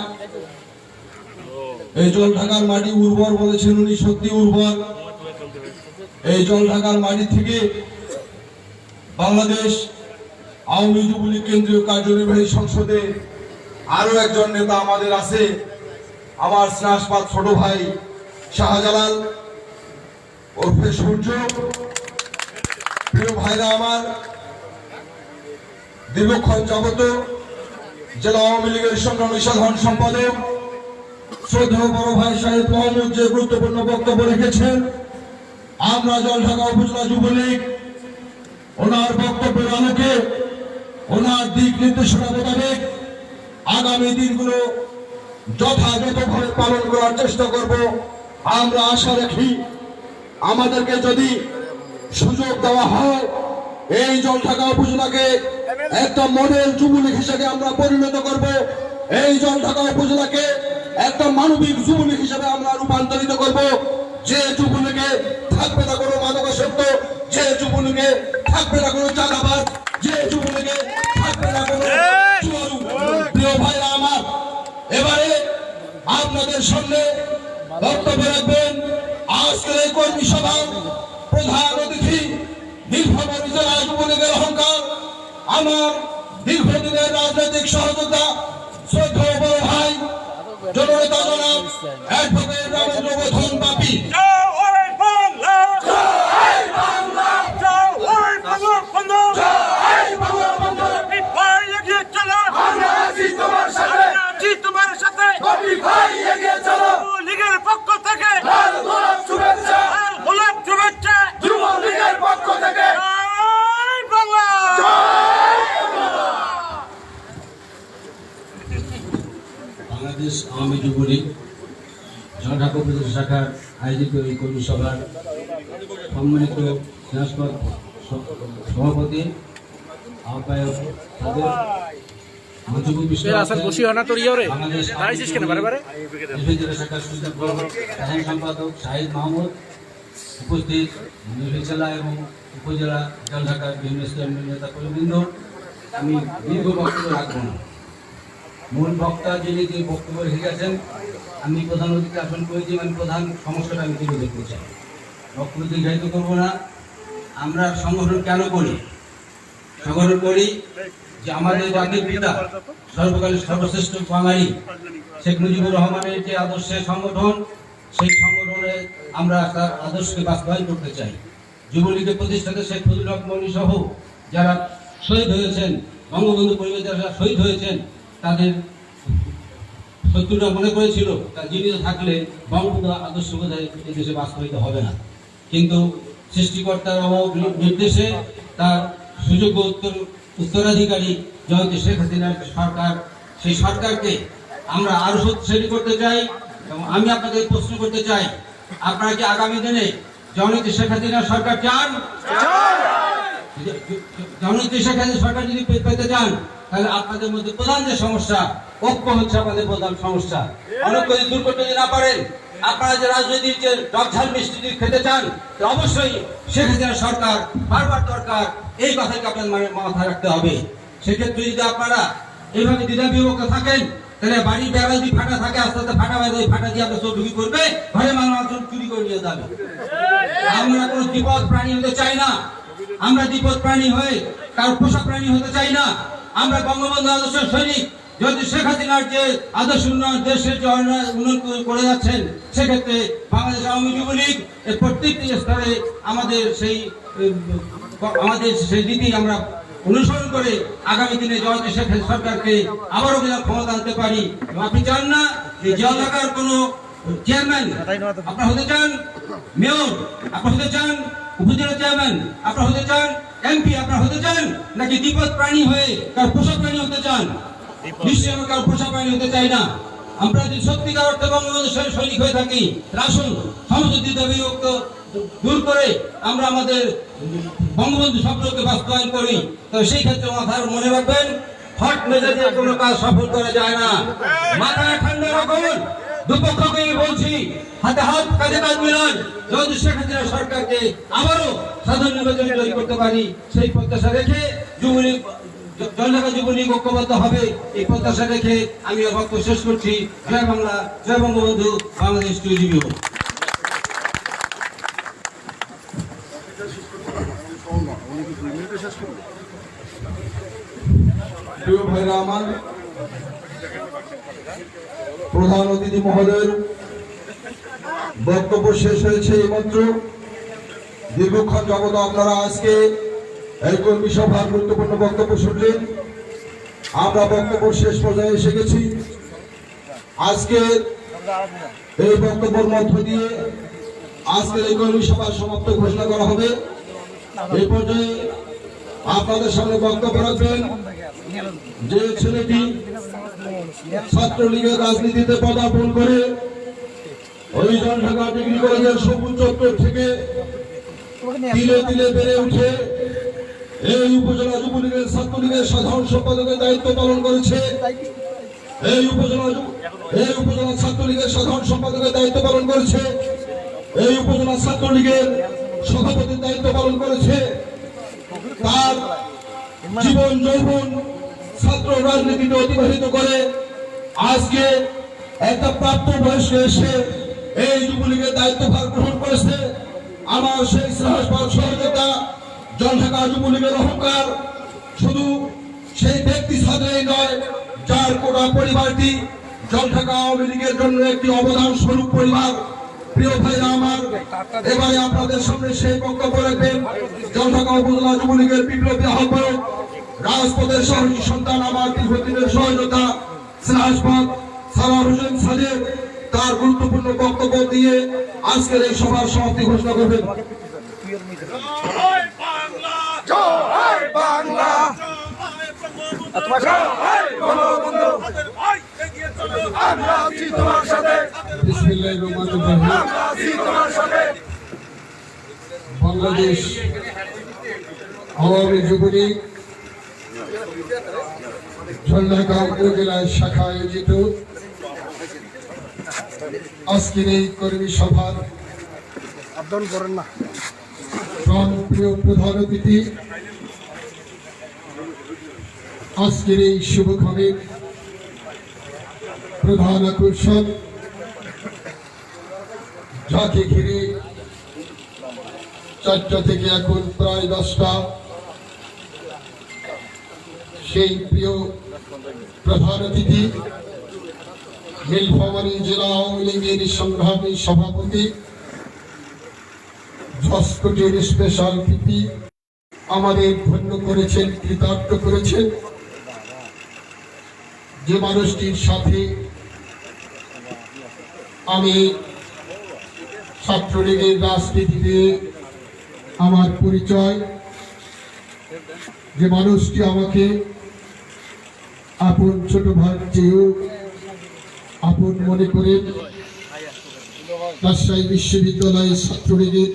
এই জলঢাকার মাটি উর্বর বলেছেন উনি, সত্যি উর্বর। এই জলঢাকার মাটি থেকে বাংলাদেশ আওয়ামী যুবলীগ কেন্দ্রীয় কার্যনির্বাহী সংসদে আরো একজন নেতা আমাদের আছে, আমার স্নেহাস্পদ ছোট ভাই শাহজালাল ওরফে সূর্য। প্রিয় ভাইরা আমার, দীর্ঘক্ষণ যাবত জেলা আওয়ামী লীগের সংগ্রামী সাধারণ সম্পাদক শ্রদ্ধেয় বড় ভাই সাহেব মোহাম্মদ যে গুরুত্বপূর্ণ বক্তব্য রেখেছেন, আমরা জলঢাকা উপজেলা যুবলীগ ওনার বক্তব্যের আলোকে, ওনার দিক নির্দেশনা মোতাবেক আগামী দিনগুলো যথাযথভাবে পালন করার চেষ্টা করব। আমরা আশা রাখি আমাদেরকে যদি সুযোগ দেওয়া হয়, এই জলঢাকা উপজেলাকে একটা মডেল যুবলীগ হিসেবে আমরা পরিণত করব। এই জলঢাকা উপজেলাকে একটা মানবিক যুবলীগ হিসেবে আমরা রূপান্তরিত করব। যে যুবলীগে থাকবে না কোনো মাদকাসক্ত, যে যুবলীগে থাকবে না কোনো চাঁদাবাজ, যে যুবলীগে থাকবে না কোনো জুয়ারু। প্রিয় ভাইরা আমার, এবারে আপনাদের সামনে বক্তব্য রাখবেন আজকের এই কর্মী সভার প্রধান অতিথি, নীলফামারী জেলা যুবলীগের অহংকার, আমার দীর্ঘদিনের রাজনৈতিক সহযোগিতা শ্রদ্ধেয় বড় ভাই জননেতা জনাব অ্যাডভোকেট রামেন্দ্র বর্ধন বাপি। বাংলাদেশ আওয়ামী যুবলীগ জলঢাকা উপজেলা শাখার আয়োজিত এই কর্মী সভার সম্মানিত সভাপতি, আহ্বায়ক, তাদের মঞ্চভূমিষ্ঠ আসল বসি হয় না তোর ইয়ে রে বাংলাদেশ দাঁড়িয়েছিস কেন বারে বারে নির্বাহী জেলা শাখার সুযোগ্য সাধারণ সম্পাদক শাহিদ মাহমুদ, উপস্থিত নির্বাহী জেলা এবং উপজেলা জলঢাকার বিভিন্ন স্তরের নেতা কর্মীবৃন্দ, আমি দীর্ঘ বক্তব্য রাখবো না। মূল বক্তা যিনি যে বক্তব্য রেখে গেছেন, আমি প্রধান অতিথি আসন করেছি, আমি প্রধান সমস্যাটা আমি তুলে ধরতে চাই। বক্তব্য দীর্ঘায়িত করবো না। আমরা সংগঠন কেন করি? সংগঠন করি যে আমাদের জাতির পিতা সর্বকালের সর্বশ্রেষ্ঠ বাঙালি শেখ মুজিবুর রহমানের যে আদর্শের সংগঠন, সেই সংগঠনে আমরা তার আদর্শকে বাস্তবায়ন করতে চাই। যুবলীগের প্রতিষ্ঠাতা শেখ ফজলুল হক মনি সহ যারা শহীদ হয়েছেন, বঙ্গবন্ধু পরিবারের যারা শহীদ হয়েছেন, তাদের শত্রুরা মনে করেছিল তার জীবিত থাকলে বঙ্গবন্ধু আদর্শ বোধহয় এই দেশে বাস্তবায়িত হবে না, কিন্তু সৃষ্টিকর্তার অমোঘ নির্দেশে তার সুযোগ্য উত্তরাধিকারী জয়ন্তী শেখ হাসিনার সরকার, সেই সরকারকে আমরা আরো শক্তিশালী করতে চাই। এবং আমি আপনাদের প্রশ্ন করতে চাই, আপনারা কি আগামী দিনে জয়ন্তী শেখ হাসিনার সরকার চান? জয়ন্তী শেখ হাসিনা সরকার যদি পেতে চান, তাহলে আপনাদের মধ্যে প্রধান যে সমস্যা, ঐক্য হচ্ছে আমাদের প্রধান সমস্যা। অনেক যদি দূর করতে যদি না পারেন, আপনারা যে রাজনৈতিক যে টকঝাল মিষ্টি যদি খেতে চান, তো অবশ্যই শেখ হাসিনার সরকার বারবার দরকার, এই কথাকে আপনাদের মাথায় রাখতে হবে। সেক্ষেত্রে যদি আপনারা এইভাবে দ্বিধা বিভক্ত থাকেন, তাহলে বাড়ি বেড়া যদি ফাটা থাকে, আস্তে আস্তে ফাটা বাজে, ফাটা দিয়ে আপনার চোখ ঢুকি করবে, ঘরে মানুষ চুরি করে নিয়ে যাবে। আমরা কোনো বিপদ প্রাণী হতে চাই না। আমরা বিপদ প্রাণী হয়ে কারো পোষা প্রাণী হতে চাই না। আমরা বঙ্গবন্ধু আদর্শের সৈনিক। যদি শেখ হাসিনার যে আদর্শ উন্নয়ন, দেশের যে উন্নয়ন করে যাচ্ছেন, সেক্ষেত্রে বাংলাদেশ আওয়ামী যুবলীগ এর প্রত্যেকটি স্তরে আমাদের সেই নীতি আমরা অনুসরণ করে আগামী দিনে জয়ন্তী শেখ সরকারকে আবারও ক্ষমতা আনতে পারি। আপনি চান না যে জেলাকার কোনো চেয়ারম্যান আপনারা হতে চান, মেয়র আপনারা হতে চান, উপজেলা চেয়ারম্যান আপনারা হতে চান, এমপি আপনারা হতে চান, নাকি বিপদ প্রাণী হয়ে কার পোষা প্রাণী হতে চান? নিশ্চয়ই আমরা কারো পোষা প্রাণী হতে চাই না। আমরা যদি সত্যিকার অর্থে বঙ্গবন্ধু সৈনিক হয়ে থাকি, আসুন সমস্ত দ্বিধা বিভক্ত দূর করে আমরা আমাদের বঙ্গবন্ধু স্বপ্নকে বাস্তবায়ন করি। তো সেই ক্ষেত্রে মাথায় মনে রাখবেন, হট মেজাজে কোনো কাজ সফল করা যায় না। মাথায় ঠান্ডা রাখুন। দুপক্ষকে বলছি, হাতে হাত কাজে কাজ মিলান, যদি শেখ হাসিনা সরকারকে আবারও সাধারণ নির্বাচন তৈরি করতে পারি, সেই প্রত্যাশা রেখে যুবলীগ জলঢাকা যুবলীগ ঐক্যবদ্ধ হবে, এই প্রত্যাশা রেখে আমি বক্তব্য শেষ করছি। জয় বাংলা, জয় বঙ্গবন্ধু, বাংলাদেশ টুজিবি হোক। প্রিয় ভাইরা আমার, প্রধান অতিথি মহোদয়ের বক্তব্য শেষ হয়েছে এইমাত্র। দীর্ঘক্ষণ যাবত আপনারা আজকে এই কর্মী সভার গুরুত্বপূর্ণ বক্তব্য শুনলেন। আমরা বক্তব্য শেষ পর্যায়ে এসে গেছি। আজকে এই বক্তব্যের মধ্য দিয়ে আজকের এই কর্মী সভার সমাপ্ত ঘোষণা করা হবে। এই পর্যায়ে আপনাদের সামনে বক্তব্য রাখবেন যে ছেলেটি ছাত্রলীগের রাজনীতিতে পদার্পণ করে ওই জলঢাকা ডিগ্রি কলেজের সবুজ চত্বর থেকে তিলে তিলে বেড়ে উঠে এই উপজেলা যুবলীগের ছাত্রলীগের সাধারণ সম্পাদকের দায়িত্ব পালন করেছে, এই উপজেলা ছাত্রলীগের সাধারণ সম্পাদকের দায়িত্ব পালন করেছে, এই উপজেলা ছাত্রলীগের সভাপতির দায়িত্ব পালন করেছে। তার জীবন যৌবন ছাত্র রাজনীতিতে অতিবাহিত করে আজকে একটা প্রাপ্ত বয়স্ক এসে এই যুবলীগের দায়িত্বভার গ্রহণ করেছে। আমার সেই সাহসবাদ সহযোগিতা জলঢাকা যুবলীগের অহংকার শুধু সেই ব্যক্তি সাথেই নয়, যার গোটা পরিবারটি জলঢাকা আওয়ামী লীগের জন্য একটি অবদান স্বরূপ পরিবার। প্রিয় ভাইরা আমার, এবারে আপনাদের সামনে সেই বক্তব্য রাখবেন জলঢাকা উপজেলা যুবলীগের বিপ্লবী আহ্বায়ক, রাজপথের শহরী সন্তান, আমার দীর্ঘদিনের সহযোগিতা সাহসবাদ সালার হোসেন সাজেদ। তার গুরুত্বপূর্ণ বক্তব্য দিয়ে আজকের এই সভার সমাপ্তি ঘোষণা করবেন। বাংলাদেশ আওয়ামী যুবলীগ ঝর্ণাগাঁও উপজেলার শাখা আয়োজিত আজকের এই কর্মী সভার আবদান করেন না। প্রিয় প্রধান অতিথি, আজকের এই শুভক্ষণের প্রধান আকর্ষণ, যাকে ঘিরে 4টা থেকে এখন প্রায় 10টা, সেই প্রিয় প্রধান অতিথি নীলফামারী জেলা আওয়ামী লীগের সংগ্রামী সভাপতি, জসকোটের স্পেশাল পিপি আমাদের ধন্য করেছেন, কৃতার্থ করেছেন, যে মানুষটির সাথে আমি ছাত্রলীগের রাজনীতিতে আমার পরিচয়, যে মানুষটি আমাকে আপন ছোট ভাইয়ের চেয়েও আপন মনে করেন। রাজশাহী বিশ্ববিদ্যালয় ছাত্রলীগের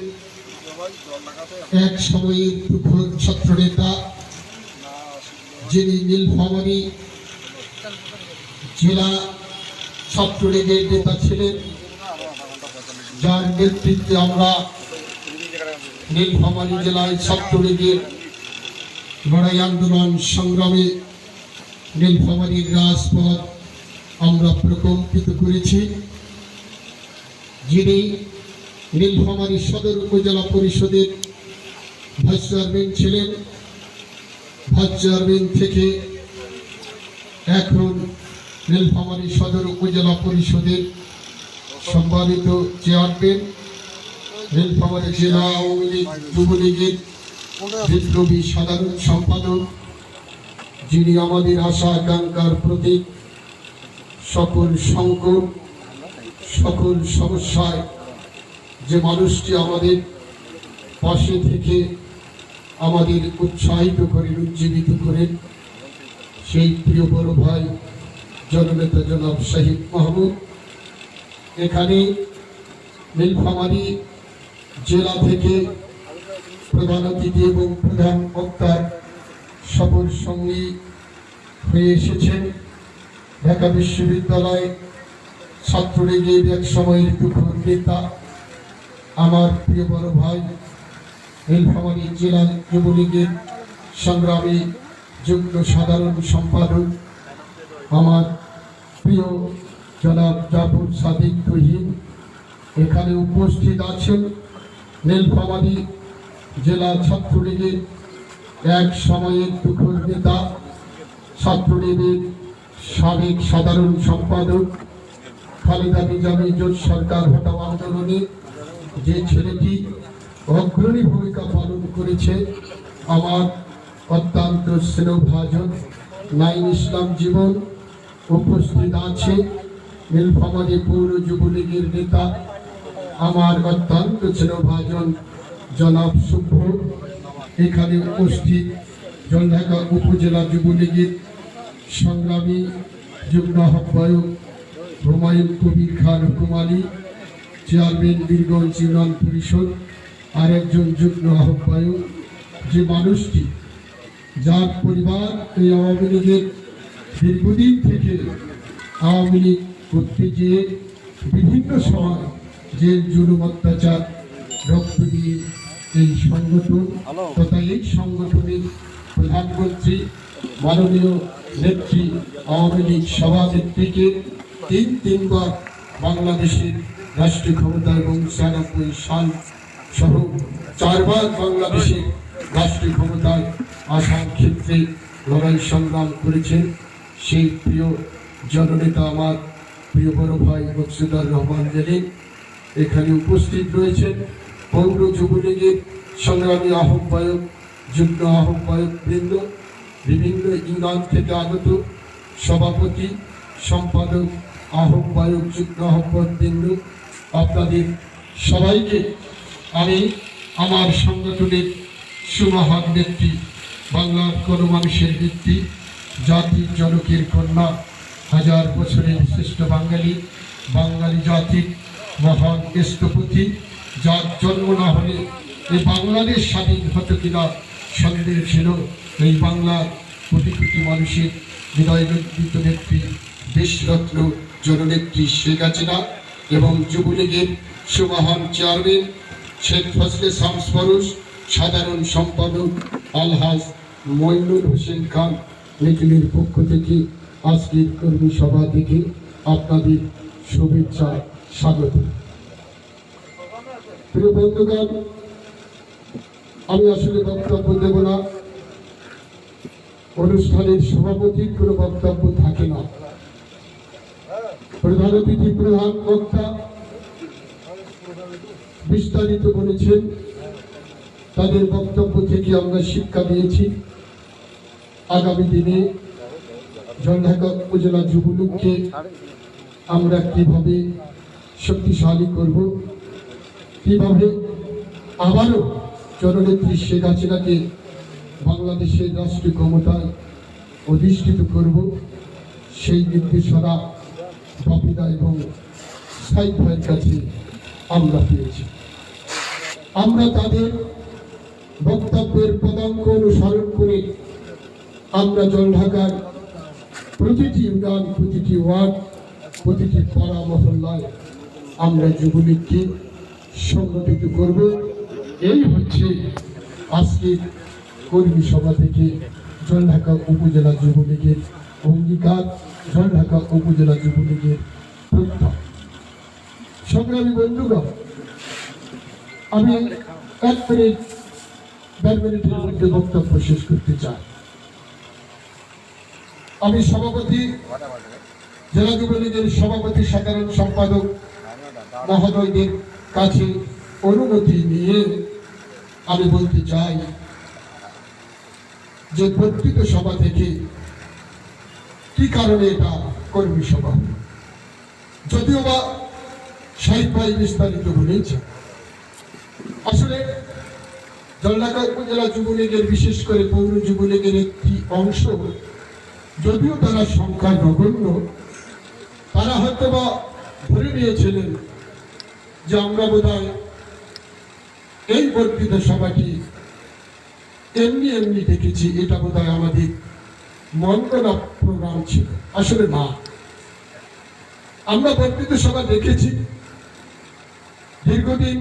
এক সময়ের প্রখর ছাত্রনেতা, যিনি নীলফামারী জেলা ছাত্রলীগের নেতা ছিলেন, যার নেতৃত্বে আমরা নীলফামারী জেলায় ছাত্রলীগের লড়াই আন্দোলন সংগ্রামে নীলফামারীর রাজপথ আমরা প্রকম্পিত করেছি, যিনি নীলফামারী সদর উপজেলা পরিষদের ভাইস চেয়ারম্যান ছিলেন, ভাইস চেয়ারম্যান থেকে এখন নীলফামারী সদর উপজেলা পরিষদের সম্মানিত চেয়ারম্যান, নীলফামারী জেলা আওয়ামী লীগ যুবলীগের বিপ্লবী সাধারণ সম্পাদক, যিনি আমাদের আশা আকাঙ্ক্ষার প্রতীক, সকল সংকট সকল সমস্যায় যে মানুষটি আমাদের পাশে থেকে আমাদের উৎসাহিত করেন, উজ্জীবিত করেন, সেই প্রিয় বড় ভাই জননেতা জনাব শাহিদ মাহমুদ এখানে নীলফামারী জেলা থেকে প্রধান অতিথি এবং প্রধান বক্তার সফর সঙ্গী হয়ে এসেছেন। ঢাকা বিশ্ববিদ্যালয় ছাত্রলীগের এক সময়ের তুখোর নেতা, আমার প্রিয় বড় ভাই নীলফামারী জেলা যুবলীগের সংগ্রামী যুগ্ম সাধারণ সম্পাদক, আমার প্রিয় জনাব জাফর সাদিক তুহিন এখানে উপস্থিত আছেন। নীলফামারী জেলা ছাত্রলীগের এক সময়ের তুখোর নেতা, ছাত্রলীগের সাবেক সাধারণ সম্পাদক, খালেদা নিজামী জোট সরকার হটাও আন্দোলনে যে ছেলেটি অগ্রণী ভূমিকা পালন করেছে, আমার অত্যন্ত স্নেহভাজন নাইম ইসলাম জীবন উপস্থিত আছে। নীলফামারী পৌর যুবলীগের নেতা, আমার অত্যন্ত স্নেহভাজন জনাব শুভ্র এখানে উপস্থিত। জলঢাকা উপজেলা যুবলীগের সংগ্রামী যুগ্ম আহ্বায়ক হুমায়ুন কবির খান হুকুমালী, চেয়ারম্যান বীরগঞ্জ ইউনিয়ন পরিষদ, আরেকজন যুগ্ম আহ্বায়ক, যে মানুষটি যার পরিবার এই আওয়ামী লীগের দীর্ঘদিন থেকে আওয়ামী লীগ করতে গিয়ে বিভিন্ন সময় জেল জুলুম অত্যাচার রক্ত দিয়ে এই সংগঠন তথা এই সংগঠনের প্রধানমন্ত্রী মাননীয় নেত্রী আওয়ামী লীগ সভানেত্রীকে তিনবার বাংলাদেশের রাষ্ট্রীয় ক্ষমতা এবং ৯৬ সাল সহ 4বার বাংলাদেশের রাষ্ট্রীয় ক্ষমতায় আসার ক্ষেত্রে লড়াই সংগ্রাম করেছেন। সেই প্রিয় জননেতা আমার প্রিয় বড় ভাই মকসুদুর রহমান জেলে এখানে উপস্থিত রয়েছেন। পৌর যুবলীগের সংগ্রামী আহ্বায়ক যুগ্ম আহ্বায়ক বৃন্দ, বিভিন্ন ইউনিয়ন থেকে আগত সভাপতি সম্পাদক আহ্বায়ক যুগ্ম আহ্বায়ক বৃন্দ, আপনাদের সবাইকে আমি আমার সংগঠনের সুমহান নেত্রী, বাংলার কোন মানুষের ভিত্তি, জাতির জনকের কন্যা, হাজার বছরের শ্রেষ্ঠ বাঙালি, বাঙালি জাতির মহান স্থপতি, যার জন্ম না হলে এই বাংলাদেশ স্বাধীন হতো কিনা সন্দেহ ছিল। এই বাংলার কোটি কোটি মানুষের হৃদয় বিদ্যুৎ নেত্রী দেশরত্ন জননেত্রী শেখ হাসিনা এবং যুবলীগের সুমহান চেয়ারম্যান শেখ ফজলে শামস ফরুজ, সাধারণ সম্পাদক আলহাজ মইনুল হোসেন খান মিছিলের পক্ষ থেকে আজকের কর্মী সভা থেকে আপনাদের শুভেচ্ছা স্বাগত। প্রিয় বন্ধুগণ, আমি আসলে বক্তব্য দেব না, অনুষ্ঠানের সভাপতির কোনো বক্তব্য থাকে না। প্রধান অতিথি প্রধান বক্তা বিস্তারিত বলেছেন, তাদের বক্তব্য থেকে আমরা শিক্ষা দিয়েছি আগামী দিনে জলঢাকা উপজেলা যুবলীগকে আমরা কিভাবে শক্তিশালী করব, কিভাবে আবারও জননেত্রী শেখ হাসিনাকে বাংলাদেশের রাষ্ট্রীয় ক্ষমতায় অধিষ্ঠিত করব, সেই নির্দেশনা বাপিদা এবং সাইদ ভাইয়ের কাছে আমরা পেয়েছি। আমরা তাদের বক্তব্যের পদাঙ্ক অনুসরণ করে আমরা জলঢাকার প্রতিটি ইউনিয়ন, প্রতিটি ওয়ার্ড, প্রতিটি পাড়া মহল্লায় আমরা যুবলীগকে সংগঠিত করব। এই হচ্ছে আজকের কর্মী সভা থেকে জলঢাকা উপজেলা যুবলীগের অঙ্গীকার, জলঢাকা উপজেলা যুবলীগের প্রত্যয়। সংগ্রামী বন্ধুগণ, আমি 1 মিনিটের মধ্যে বক্তব্য শেষ করতে চাই। আমি সভাপতি, জেলা যুবলীগের সভাপতি, সাধারণ সম্পাদক মহোদয়দের কাছে অনুমতি নিয়ে আমি বলতে চাই যে বর্ধিত সভা থেকে কি কারণে এটা কর্মী সভা, যদিও বা সাহিদ ভাই বিস্তারিত বলেছে। আসলে জলঢাকা উপজেলা যুবলীগের, বিশেষ করে পৌর যুবলীগের একটি অংশ, যদিও তারা সংখ্যা নগণ্য, তারা হয়তো বা ধরে নিয়েছিলেন যে আমরা বোধহয় এই বর্ধিত সভাটি এমনি এমনি দেখেছি, এটা বোধহয় আমাদের মনগড়া প্রোগ্রাম ছিল। আসলে না, আমরা বর্ধিত সভা দেখেছি। দীর্ঘদিন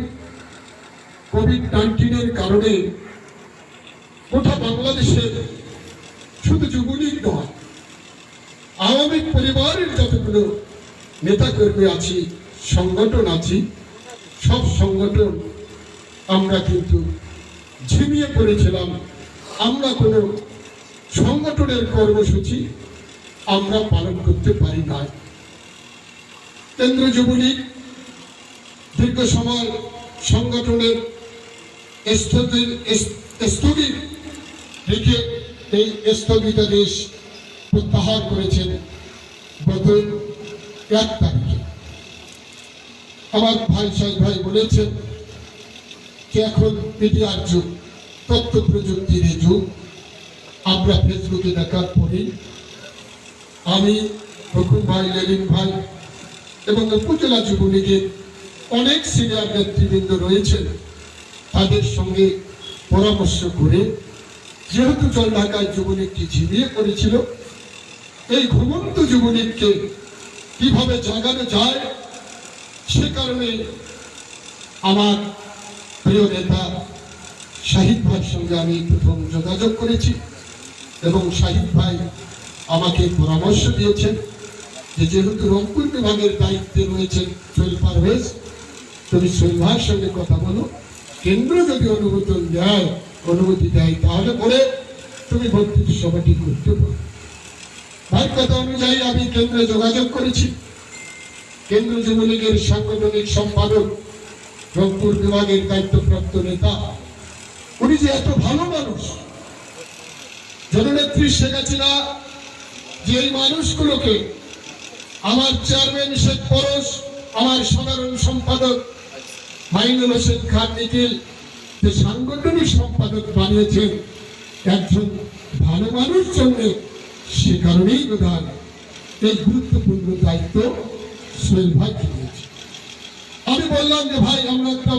কোভিড-19 কারণে গোটা বাংলাদেশে শুধু যুবলীগ নয়, আওয়ামী পরিবারের যতগুলো নেতাকর্মী আছি, সংগঠন আছি, সব সংগঠন আমরা কিন্তু ঝিমিয়ে পড়েছিলাম। আমরা কোনো সংগঠনের কর্মসূচি আমরা পালন করতে পারি না। কেন্দ্র যুবলীগ দীর্ঘ সময় সংগঠনের স্থগিত রেখে এই স্থগিতাদেশ প্রত্যাহার করেছেন গত 1 তারিখে। আমার ভাই সাহেব ভাই বলেছেন যে এখন মিডিয়ার যুগ, তথ্য প্রযুক্তির যুগ। আমরা ফেসবুকে দেখার পরেই আমি, রকুম ভাই, লেলিন ভাই এবং উপজেলা যুবলীগের অনেক সিনিয়র নেতৃবৃন্দ রয়েছেন, তাদের সঙ্গে পরামর্শ করে, যেহেতু জলঢাকায় যুবলীগটি ঝিমিয়ে পড়েছিল, এই ঘুমন্ত যুবলীগকে কিভাবে জাগানো যায়, সে কারণে আমার প্রিয় নেতা শাহিদ ভাইয়ের সঙ্গে আমি প্রথম যোগাযোগ করেছি এবং শাহিদ ভাই আমাকে পরামর্শ দিয়েছেন যে যেহেতু রংপুর বিভাগের দায়িত্বে রয়েছেন সোহেল পারভেজ, তুমি সোহেল ভাইয়ের সঙ্গে কথা বলো, কেন্দ্র যদি অনুমতি দেয় তাহলে পরে তুমি বর্ধিত সভাটি করতে পারো। ভাইয়ের কথা অনুযায়ী আমি কেন্দ্রে যোগাযোগ করেছি। কেন্দ্র যুবলীগের সাংগঠনিক সম্পাদক, রংপুর বিভাগের দায়িত্বপ্রাপ্ত নেতা, উনি যে এত ভালো মানুষ, জননেত্রী শেখ হাসিনা যে এই মানুষগুলোকে, আমার চেয়ারম্যান শেখ পরশ, আমার সাধারণ সম্পাদক মাইনুল হোসেন খান নিখিল, যে সাংগঠনিক সম্পাদক বানিয়েছেন একজন ভালো মানুষ জন্য, সে কারণেই বোধহয় এই গুরুত্বপূর্ণ দায়িত্ব সোহেল ভাইকে দিয়েছে। আমি বললাম যে ভাই আমরা একটা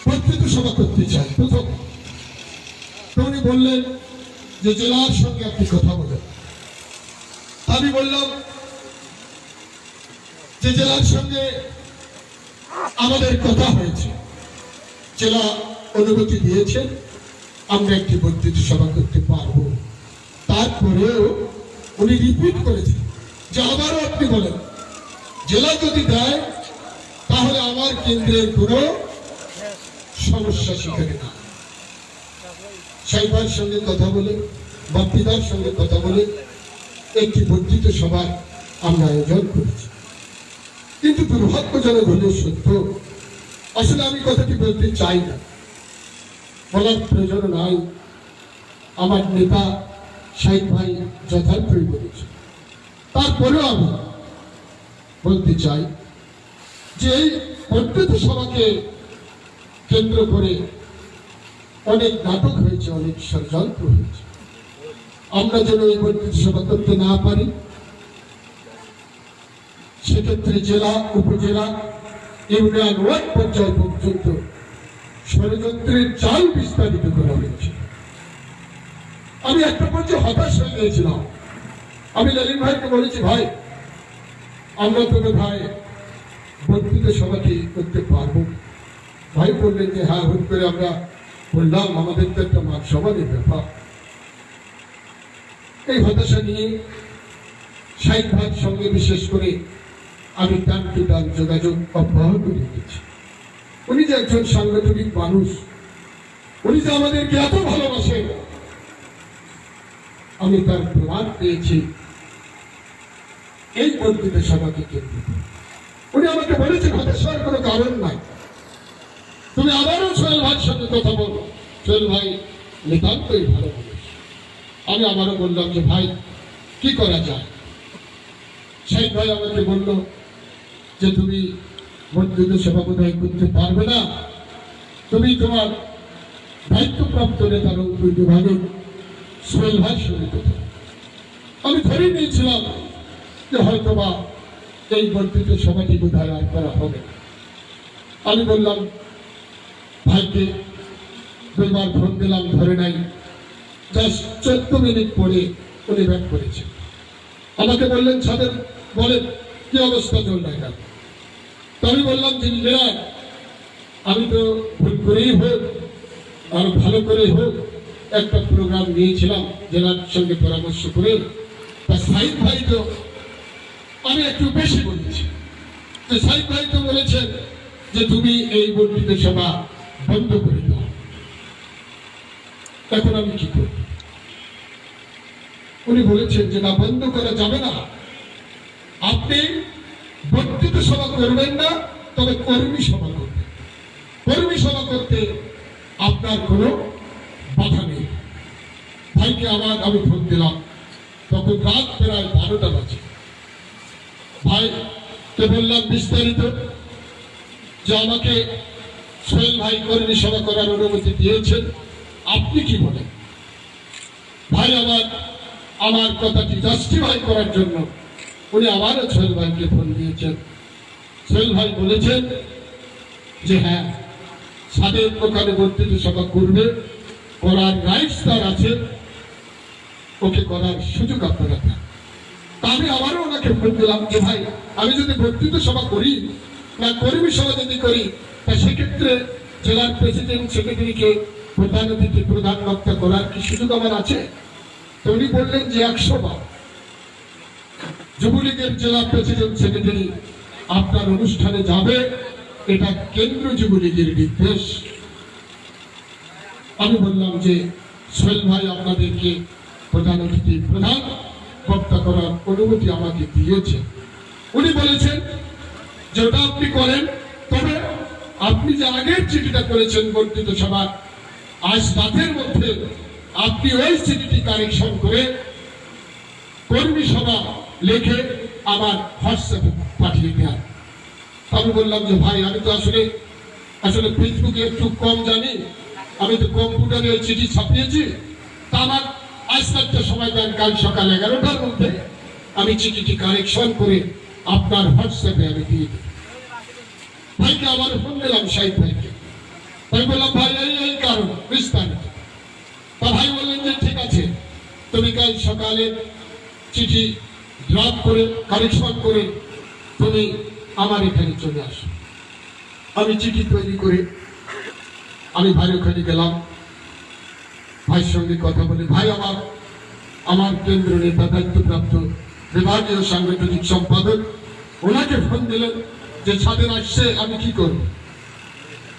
বর্ধিত সভা করতে চাই প্রথম। তো উনি বললেন যে জেলার সঙ্গে আপনি কথা বলেন। আমি বললাম যে জেলার সঙ্গে আমাদের কথা হয়েছে, জেলা অনুমতি দিয়েছে, আমরা একটি বর্ধিত সভা করতে পারবো। তারপরেও উনি রিপিট করেছেন যে আবারও আপনি বলেন, জেলা যদি দেয় তাহলে আমার কেন্দ্রের কোনো সমস্যা সেখানে না। সাইবার সঙ্গে কথা বলে, বাপ্পিদার সঙ্গে কথা বলে একটি বর্ধিত সভার আমরা আয়োজন করেছি। কিন্তু দুর্ভাগ্যজনক হলেও সত্য, আসলে আমি কথাটি বলতে চাই না, বলার প্রয়োজন নাই। আমার নেতা শাহিদ ভাই যথার্থই বলেছে। তারপরেও আমি বলতে চাই যে এই বর্ধিত সভাকে কেন্দ্র করে অনেক নাটক হয়েছে, অনেক ষড়যন্ত্র হয়েছে। আমরা যেন এই বর্ধিত সভা করতে না পারি, সেক্ষেত্রে জেলা, উপজেলা, ইউনিয়ন ওয়ার্ড পর্যায় পর্যন্ত ষড়যন্ত্রের জাল বিস্তারিত করা হয়েছে। আমি একটা পর্যায়ে হতাশ হয়ে গিয়েছিলাম। আমি লালিম ভাইকে বলেছি, ভাই আমরা তবে ভাই বর্ধিত সভাটি করতে পারবো। ভাই বললেন যে হ্যাঁ, হুট করে আমরা বললাম আমাদের তো একটা মান সম্মানের ব্যাপার। এই হতাশা নিয়ে শাহিদ ভাইয়ের সঙ্গে বিশেষ করে আমি টান টু টান যোগাযোগ অব্যাহত রেখেছি। উনি যে একজন সাংগঠনিক মানুষ, উনি যে আমাদেরকে এত ভালোবাসেন, আমি তার প্রমাণ পেয়েছি এই বর্ধিত সভাকে কেন্দ্র করে। উনি আমাকে বলেছেন হতাশার কোনো কারণ নাই, তুমি আবারও সোহেল ভাইয়ের সঙ্গে কথা বলো। সোহেল ভাই নিতান্তই ভালো মানুষ। আমি আবারও বললাম যে ভাই কি করা যায়। শাহিদ ভাই আমাকে বলল যে তুমি বর্ধিত সভা বোধহয় করতে পারবে না, তুমি তোমার দায়িত্বপ্রাপ্ত নেতার বিভাগে সোহেল ভাইয়ের সঙ্গে কথা। আমি ধরে নিয়েছিলাম যে হয়তোবা এই বর্ধিত সভাটি বোধহয় আর করা হবে। আমি বললাম ভাইকে, দুইবার ফোন দিলাম, ধরে নাই। জাস্ট 14 মিনিট পরে উনি ব্যাক করেছেন। আমাকে বললেন ছাদের বলেন কি অবস্থা চলবে এখন। তো আমি বললাম যে আমি তো ভুল করেই হোক আর ভালো করেই হোক একটা প্রোগ্রাম নিয়েছিলাম জেলার সঙ্গে পরামর্শ করে। তা শাহিদ ভাই তো আমি একটু বেশি বলেছি। তো শাহিদ ভাই তো বলেছেন যে তুমি এই বর্ধিত সভা বন্ধ করে দাও। এখন আমি কি করব? উনি বলেছেন যে না, বন্ধ করা যাবে না, আপনি বর্ধিত সভা করবেন না, তবে কর্মী সভা করবেন। কর্মী সভা করতে আপনার কোনো বাধা নেই। ভাইকে আবার আমি ফোন দিলাম, তখন রাত প্রায় 12টা বাজে। ভাইকে বললাম বিস্তারিত যে আমাকে সোহেল ভাই কর্মী সভা করার অনুমতি দিয়েছেন, আপনি কি বলেন? ভাই আমার কথাটি জাস্টিফাই করার জন্য উনি আবারও সোহেল ভাইকে ফোন দিয়েছেন। সোহেল ভাই বলেছেন যে হ্যাঁ, সাদের ওখানে বর্ধিত সভা করবে, করার রাইটস তার আছে, ওকে করার সুযোগ আপনারা দেন। তা আমি আবারও ওনাকে ফোন দিলাম যে ভাই, আমি যদি বর্ধিত সভা করি না কর্মী সভা যদি করি, তা সেক্ষেত্রে জেলার প্রেসিডেন্ট সেক্রেটারিকে প্রধান অতিথি, প্রধান বক্তা করার কি সুযোগ আমার আছে? তো উনি বললেন যে 100 বার যুবলীগের জেলা প্রেসিডেন্ট সেক্রেটারি আপনার অনুষ্ঠানে যাবে, এটা কেন্দ্র যুবলীগের নির্দেশ। আমি বললাম যে সোহেল ভাই আপনাদেরকে প্রধান অতিথি, প্রধান বক্তা করার অনুমতি আমাকে দিয়েছে। উনি বলেছেন যে ওটা আপনি করেন, তবে আপনি যে আগের চিঠিটা করেছেন বর্ধিত সভা, আজ রাতের মধ্যে আপনি ওই চিঠিটি কারেকশন করে কর্মী সভা লিখে আমার হোয়াটসঅ্যাপে পাঠিয়ে দেন। আমি বললাম যে ভাই, আমি তো আসলে ফেসবুকে একটু কম জানি, আমি তো কম্পিউটারে চিঠি ছাপিয়েছি, তা আমার আজ একটা সময় দেন, কাল সকাল 11টার মধ্যে আমি চিঠিটি কারেকশন করে আপনার হোয়াটসঅ্যাপে আমি দিয়ে দেব। ভাইকে আবার ফোন দিলাম শাহিদ ভাইকে। তাই বললাম ভাই এই কারণ বিস্তারিত। তা ভাই বললেন যে ঠিক আছে, তুমি কাল সকালে চিঠি ড্রাফট করে কারেকশন করে তুমি আমার এখানে চলে আসো। আমি চিঠি তৈরি করে আমি ভাইয়ের ওখানে গেলাম। ভাইয়ের সঙ্গে কথা বলে ভাই আমার কেন্দ্র নেতা দায়িত্বপ্রাপ্ত বিভাগীয় সাংগঠনিক সম্পাদক ওনাকে ফোন দিলেন যে ছাদের আসছে, আমি কি করব?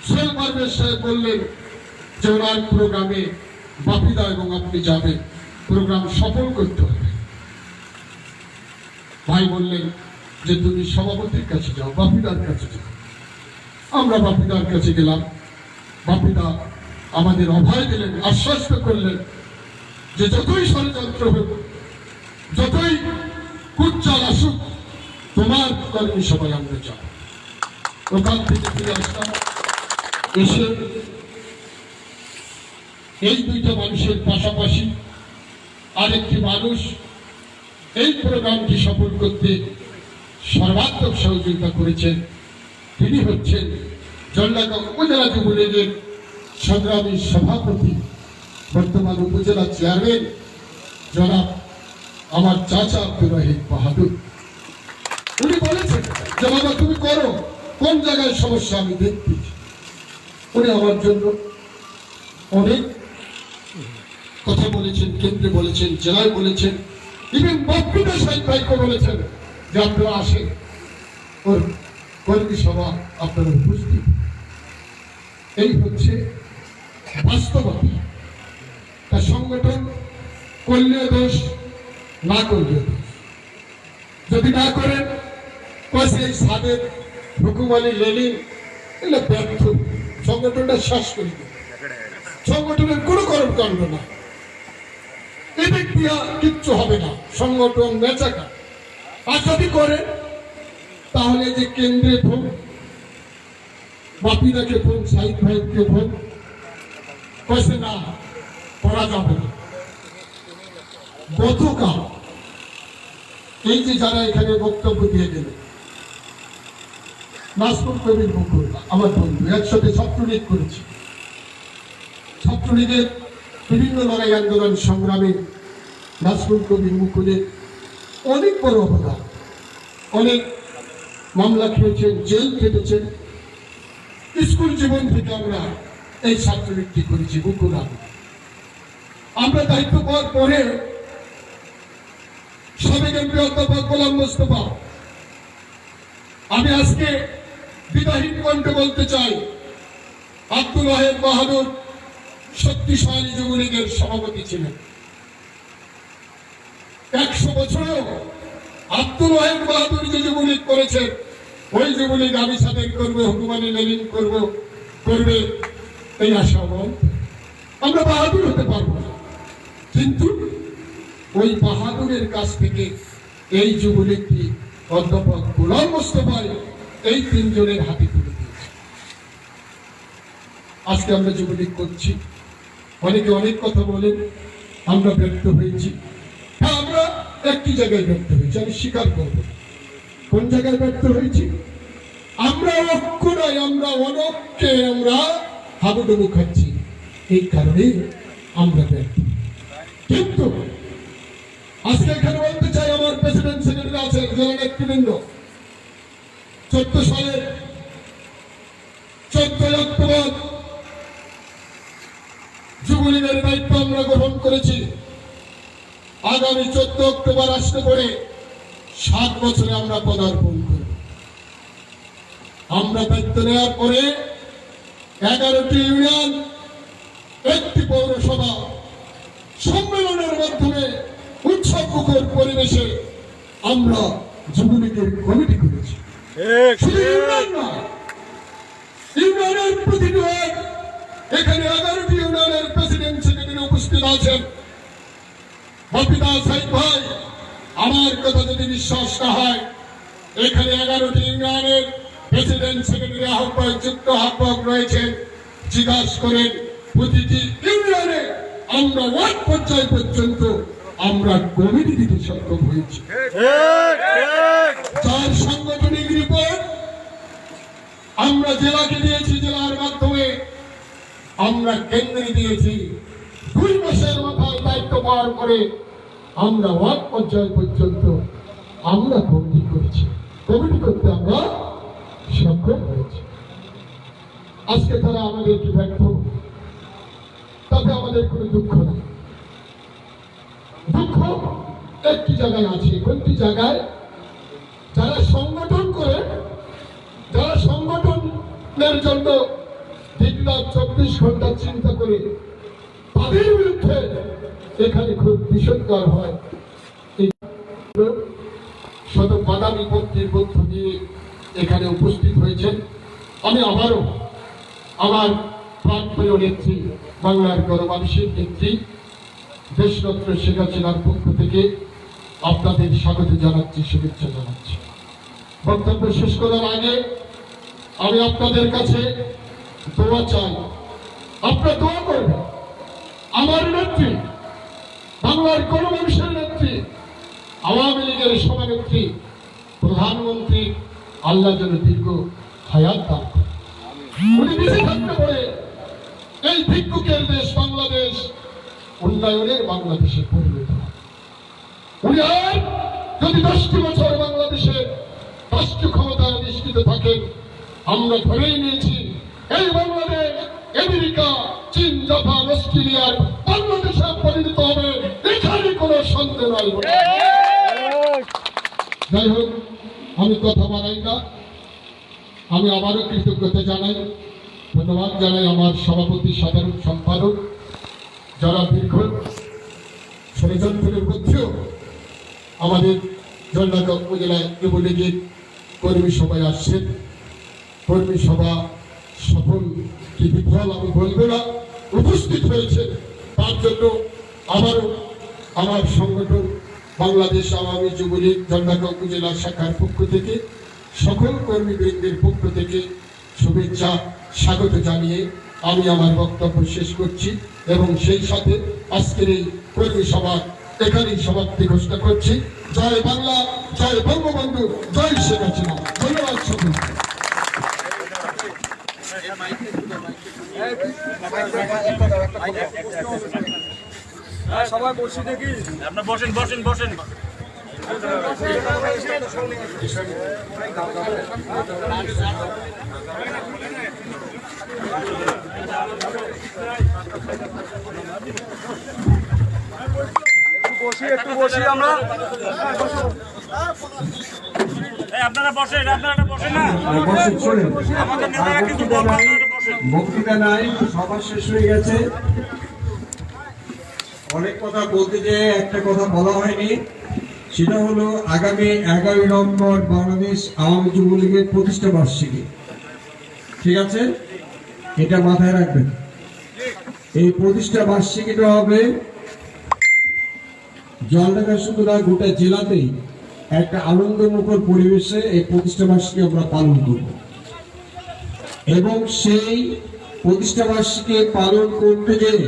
সোহেল পারভেজ সাহেব বললেন যে ওনার প্রোগ্রামে বাপিদা এবং আপনি যাবেন, প্রোগ্রাম সফল করতে হবে। ভাই বললেন যে তুমি সভাপতির কাছে যাও, বাপিদার কাছে যাও। আমরা বাপিদার কাছে গেলাম। বাপিদা আমাদের অভয় দিলেন, আশ্বস্ত করলেন যে যতই ষড়যন্ত্র হোক, যতই কুচ্চাল আসুক, তোমার কর্মী সভায় আমরা যাব। ওখান থেকে ফিরে আসলাম। এসে এই দুইটা মানুষের পাশাপাশি আরেকটি মানুষ এই প্রোগ্রামটি সফল করতে সর্বাত্মক সহযোগিতা করেছেন। তিনি হচ্ছেন জলঢাকা উপজেলা যুবলীগের সংগ্রামী সভাপতি, বর্তমান উপজেলা চেয়ারম্যান জনাব আমার চাচা আব্দুর রহিম বাহাদুর। উনি বলেছেন যে বাবা তুমি করো, কোন জায়গায় সমস্যা আমি দেখতেছি। উনি আমার জন্য অনেক কথা বলেছেন, কেন্দ্রে বলেছেন, জেলায় বলেছেন, ইভেন বাপ্পিদা সাহেব ভাইকে বলেছেন যে আপনারা আসেন, ওর কর্মী সভা আপনারা উপস্থিত। এই হচ্ছে বাস্তবতা। তার সংগঠন করলেও দোষ, না করলেও দোষ। যদি না করেন এই সাদের হুকুম আলী লেনিন এগুলো ব্যর্থ, সংগঠনটা শ্বাস করে দেবে। সংগঠনের কোনো কর্মকাণ্ড না, এই ব্যক্তি কিচ্ছু হবে না, সংগঠন বেচাকা। আর যদি করে তাহলে যে কেন্দ্রে ফোন, বাপিদাকে ফোন, সাহিদ ভাইকে ফোন, কয়েছে না করা যাবে না। গতকাল এই যে যারা এখানে বক্তব্য দিয়ে গেল, নাসরুল কবির মুকুল আমার বন্ধু, একসাথে ছাত্রলীগ করেছি। ছাত্রলীগের বিভিন্ন লড়াই আন্দোলন সংগ্রামে নাসরুল কবির মুকুলের অনেক বড় অবদান। অনেক মামলা খেয়েছেন, জেল কেটেছেন। স্কুল জীবন থেকে আমরা এই ছাত্রলীগটি করেছি মুকুল আমি। আমরা দায়িত্ব পাওয়ার পরে সাবেক এমপি অধ্যাপক গোলাম মোস্তফা, আমি আজকে বিদাহীন কণ্ঠে বলতে চাই, আব্দুল ওয়াহেদ বাহাদুর শক্তিশালী যুবলীগের সভাপতি ছিলেন। 100 বছরেও আব্দুল ওয়াহেদ বাহাদুর যে যুবলীগ করেছেন, ওই যুবলীগ আমি স্বাধীন করবো, হুকুম আলী লেনিন করবে এই আশা। আমরা বাহাদুর হতে পারবো না, কিন্তু ওই বাহাদুরের কাছ থেকে এই যুবলীগটি অধ্যাপক গোলাম মোস্তফার এই 3 জনের হাতে তুলে দিয়েছে। আজকে আমরা যুবলীগ করছি। অনেকে অনেক কথা বলেন, আমরা ব্যর্থ হয়েছি। হ্যাঁ, আমরা একটি জায়গায় ব্যর্থ হয়েছি, আমি স্বীকার করব। কোন জায়গায় ব্যর্থ হয়েছি? আমরা ঐক্য নয়, আমরা অনৈক্যে আমরা হাবুডুবু খাচ্ছি, এই কারণে আমরা ব্যর্থ। কিন্তু আজকে এখানে বলতে চাই, আমার প্রেসিডেন্ট সেক্রেটারি আছে, জেলা নেতৃবৃন্দ, 14 সালের 14 অক্টোবর যুবলীগের দায়িত্ব আমরা গ্রহণ করেছি। আগামী 14 অক্টোবর আসতে পরে 7 বছরে আমরা পদার্পণ করব। আমরা দায়িত্ব নেওয়ার পরে 11টি ইউনিয়ন, 1টি পৌরসভা সম্মেলনের মাধ্যমে উৎসব মুখর পরিবেশে আমরা যুবলীগের কমিটি করেছি। শুধু ইউনিয়ন নয়, ইউনিয়নের প্রতিটি ওয়ার্ড, এখানে 11টি ইউনিয়নের প্রেসিডেন্ট সেক্রেটারি উপস্থিত আছেন। বাপিদা সাহেব ভাই, আমার কথা যদি বিশ্বাস না হয়, এখানে 11টি ইউনিয়নের প্রেসিডেন্ট সেক্রেটারি আহ্বায়ক, যুক্ত আহ্বায়ক রয়েছেন। জিজ্ঞাসা করেন প্রতিটি ইউনিয়নে আমরা ওয়ার্ড পর্যায় পর্যন্ত আমরা কমিটি দিতে সক্ষম হয়েছি। যার সাংগঠনিক রিপোর্ট আমরা জেলাকে দিয়েছি, জেলার মাধ্যমে আমরা কেন্দ্রে দিয়েছি। 2 মাসের মাথায় দায়িত্ব পার করে আমরা ওয়ার্ড পর্যায় পর্যন্ত আমরা কমিটি করেছি, কমিটি করতে আমরা সক্ষম হয়েছি। আজকে তারা আমাদেরকে ব্যর্থ, তাতে আমাদের কোনো দুঃখ নেই। দুঃখ একটি জায়গায় আছে, কোনটি জায়গায়? যারা সংগঠন করে, যারা সংগঠনের জন্য দিন রাত 24 ঘন্টা চিন্তা করে, তাদের বিরুদ্ধে এখানে খুব বিষদগার হয়। এই শত বাধা বিপত্তির মধ্য দিয়ে এখানে উপস্থিত হয়েছেন। আমি আবারও আমার প্রাণপ্রিয় নেত্রী, বাংলার গৌরবাংশীর নেত্রী দেশরত্ন শেখ হাসিনার পক্ষ থেকে আপনাদের স্বাগত জানাচ্ছি, শুভেচ্ছা জানাচ্ছি। বক্তব্য শেষ করার আগে আমি আপনাদের কাছে দোয়া চাই, আপনারা দোয়া করবেন আমার নেত্রী, বাংলার গণমানুষের নেত্রী, আওয়ামী লীগের সভানেত্রী, প্রধানমন্ত্রী আল্লাহ যেন দীর্ঘ হায়াত দান করেন। উনি বেঁচে থাকতে পারে এই ভিক্ষুকের দেশ বাংলাদেশ উন্নয়নের বাংলাদেশে পরিণত হয়। উনি আর যদি 10টি বছর বাংলাদেশে রাষ্ট্রীয় ক্ষমতায় অধিষ্ঠিত থাকেন, আমরা ধরেই নিয়েছি এই বাংলাদেশ আমেরিকা, চীন, জাপান, অস্ট্রেলিয়ার বাংলাদেশে পরিণত হবে, এখানে কোনো সন্দেহ নাই। যাই হোক, আমি কথা বাড়াই না। আমি আবারও কৃতজ্ঞতা জানাই, ধন্যবাদ জানাই আমার সভাপতি, সাধারণ সম্পাদক, যারা দীর্ঘ ষড়যন্ত্রের মধ্যেও আমাদের জলঢাকা উপজেলায় যুবলীগের কর্মী সভায় আসছেন। কর্মী সভা সফল কি বিফল আমি বলবো না, উপস্থিত হয়েছে। তার জন্য আবারও আমার সংগঠন বাংলাদেশ আওয়ামী যুবলীগ জলঢাকা উপজেলা শাখার পক্ষ থেকে সকল কর্মীবৃন্দের পক্ষ থেকে শুভেচ্ছা স্বাগত জানিয়ে আমি আমার বক্তব্য শেষ করছি এবং সেই সাথে আজকের এই কর্মী সভা এখানেই সমাপ্তি ঘোষণা করছি। জয় বাংলা, জয় বঙ্গবন্ধু, জয় শেখ হাসিনা। ধন্যবাদ সকলকে। সবাই বসে দেখি, আপনার বসেন বসেন বসেন। একটু বসি আমরা। আপনারা বসেন, আপনারা বসেন না। বসেন, শোনেন। আমাদের নেতারা কিন্তু বক্তৃতা নাই, সভা শেষ হয়ে গেছে। অনেক কথা বলতে যে একটা কথা বলা হয়নি, সেটা হলো আগামী 11 নভেম্বর বাংলাদেশ আওয়ামী যুবলীগের প্রতিষ্ঠা বার্ষিকী। ঠিক আছে, এটা মাথায় রাখবেন। এই প্রতিষ্ঠা বার্ষিকীটা হবে জলঢাকা শুধু না, গোটা জেলাতেই একটা আনন্দমুখর পরিবেশে এই প্রতিষ্ঠা বার্ষিকী আমরা পালন করব এবং সেই প্রতিষ্ঠা বার্ষিকী পালন করতে গিয়ে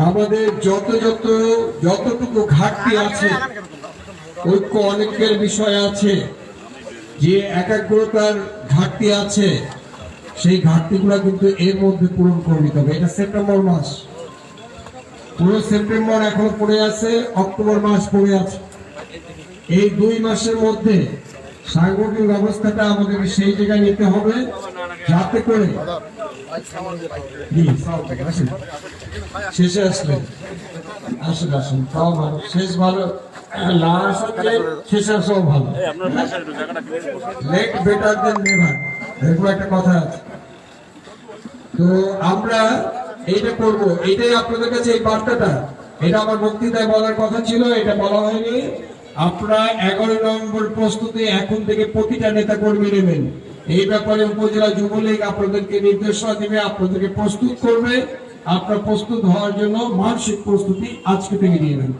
আমাদের যতটুকু ঘাটতি আছে, ঐক্য অনেকের বিষয় আছে, যে একাগ্রতার ঘাটতি আছে, সেই ঘাটতিগুলো কিন্তু এর মধ্যে পূরণ করে নিতে হবে। এটা সেপ্টেম্বর মাস, পুরো সেপ্টেম্বর এখনো পড়ে আছে, অক্টোবর মাস পড়ে আছে। এই 2 মাসের মধ্যে সাংগঠনিক ব্যবস্থাটা আমাদের সেই জায়গায় নিতে হবে, যাতে করে শেষে আসলেন আসেন তাও ভালো, শেষ ভালো না আসলে শেষে আসাও ভালো। লেট বেটার দেন নেভার, এরকম একটা কথা আছে। তো আমরা এইটা করব, এটাই আপনাদের কাছে এই বার্তাটা, এটা আমার বক্তৃতায় বলার কথা ছিল, এটা বলা হয়নি। আপনারা 11 নভেম্বর প্রস্তুতি এখন থেকে প্রতিটা নেতা কর্মী নেবেন। এই ব্যাপারে উপজেলা যুবলীগ আপনাদেরকে নির্দেশনা দিবে, আপনাদেরকে প্রস্তুত করবে। আপনারা প্রস্তুত হওয়ার জন্য মানসিক প্রস্তুতি আজকে থেকে নিয়ে নেন।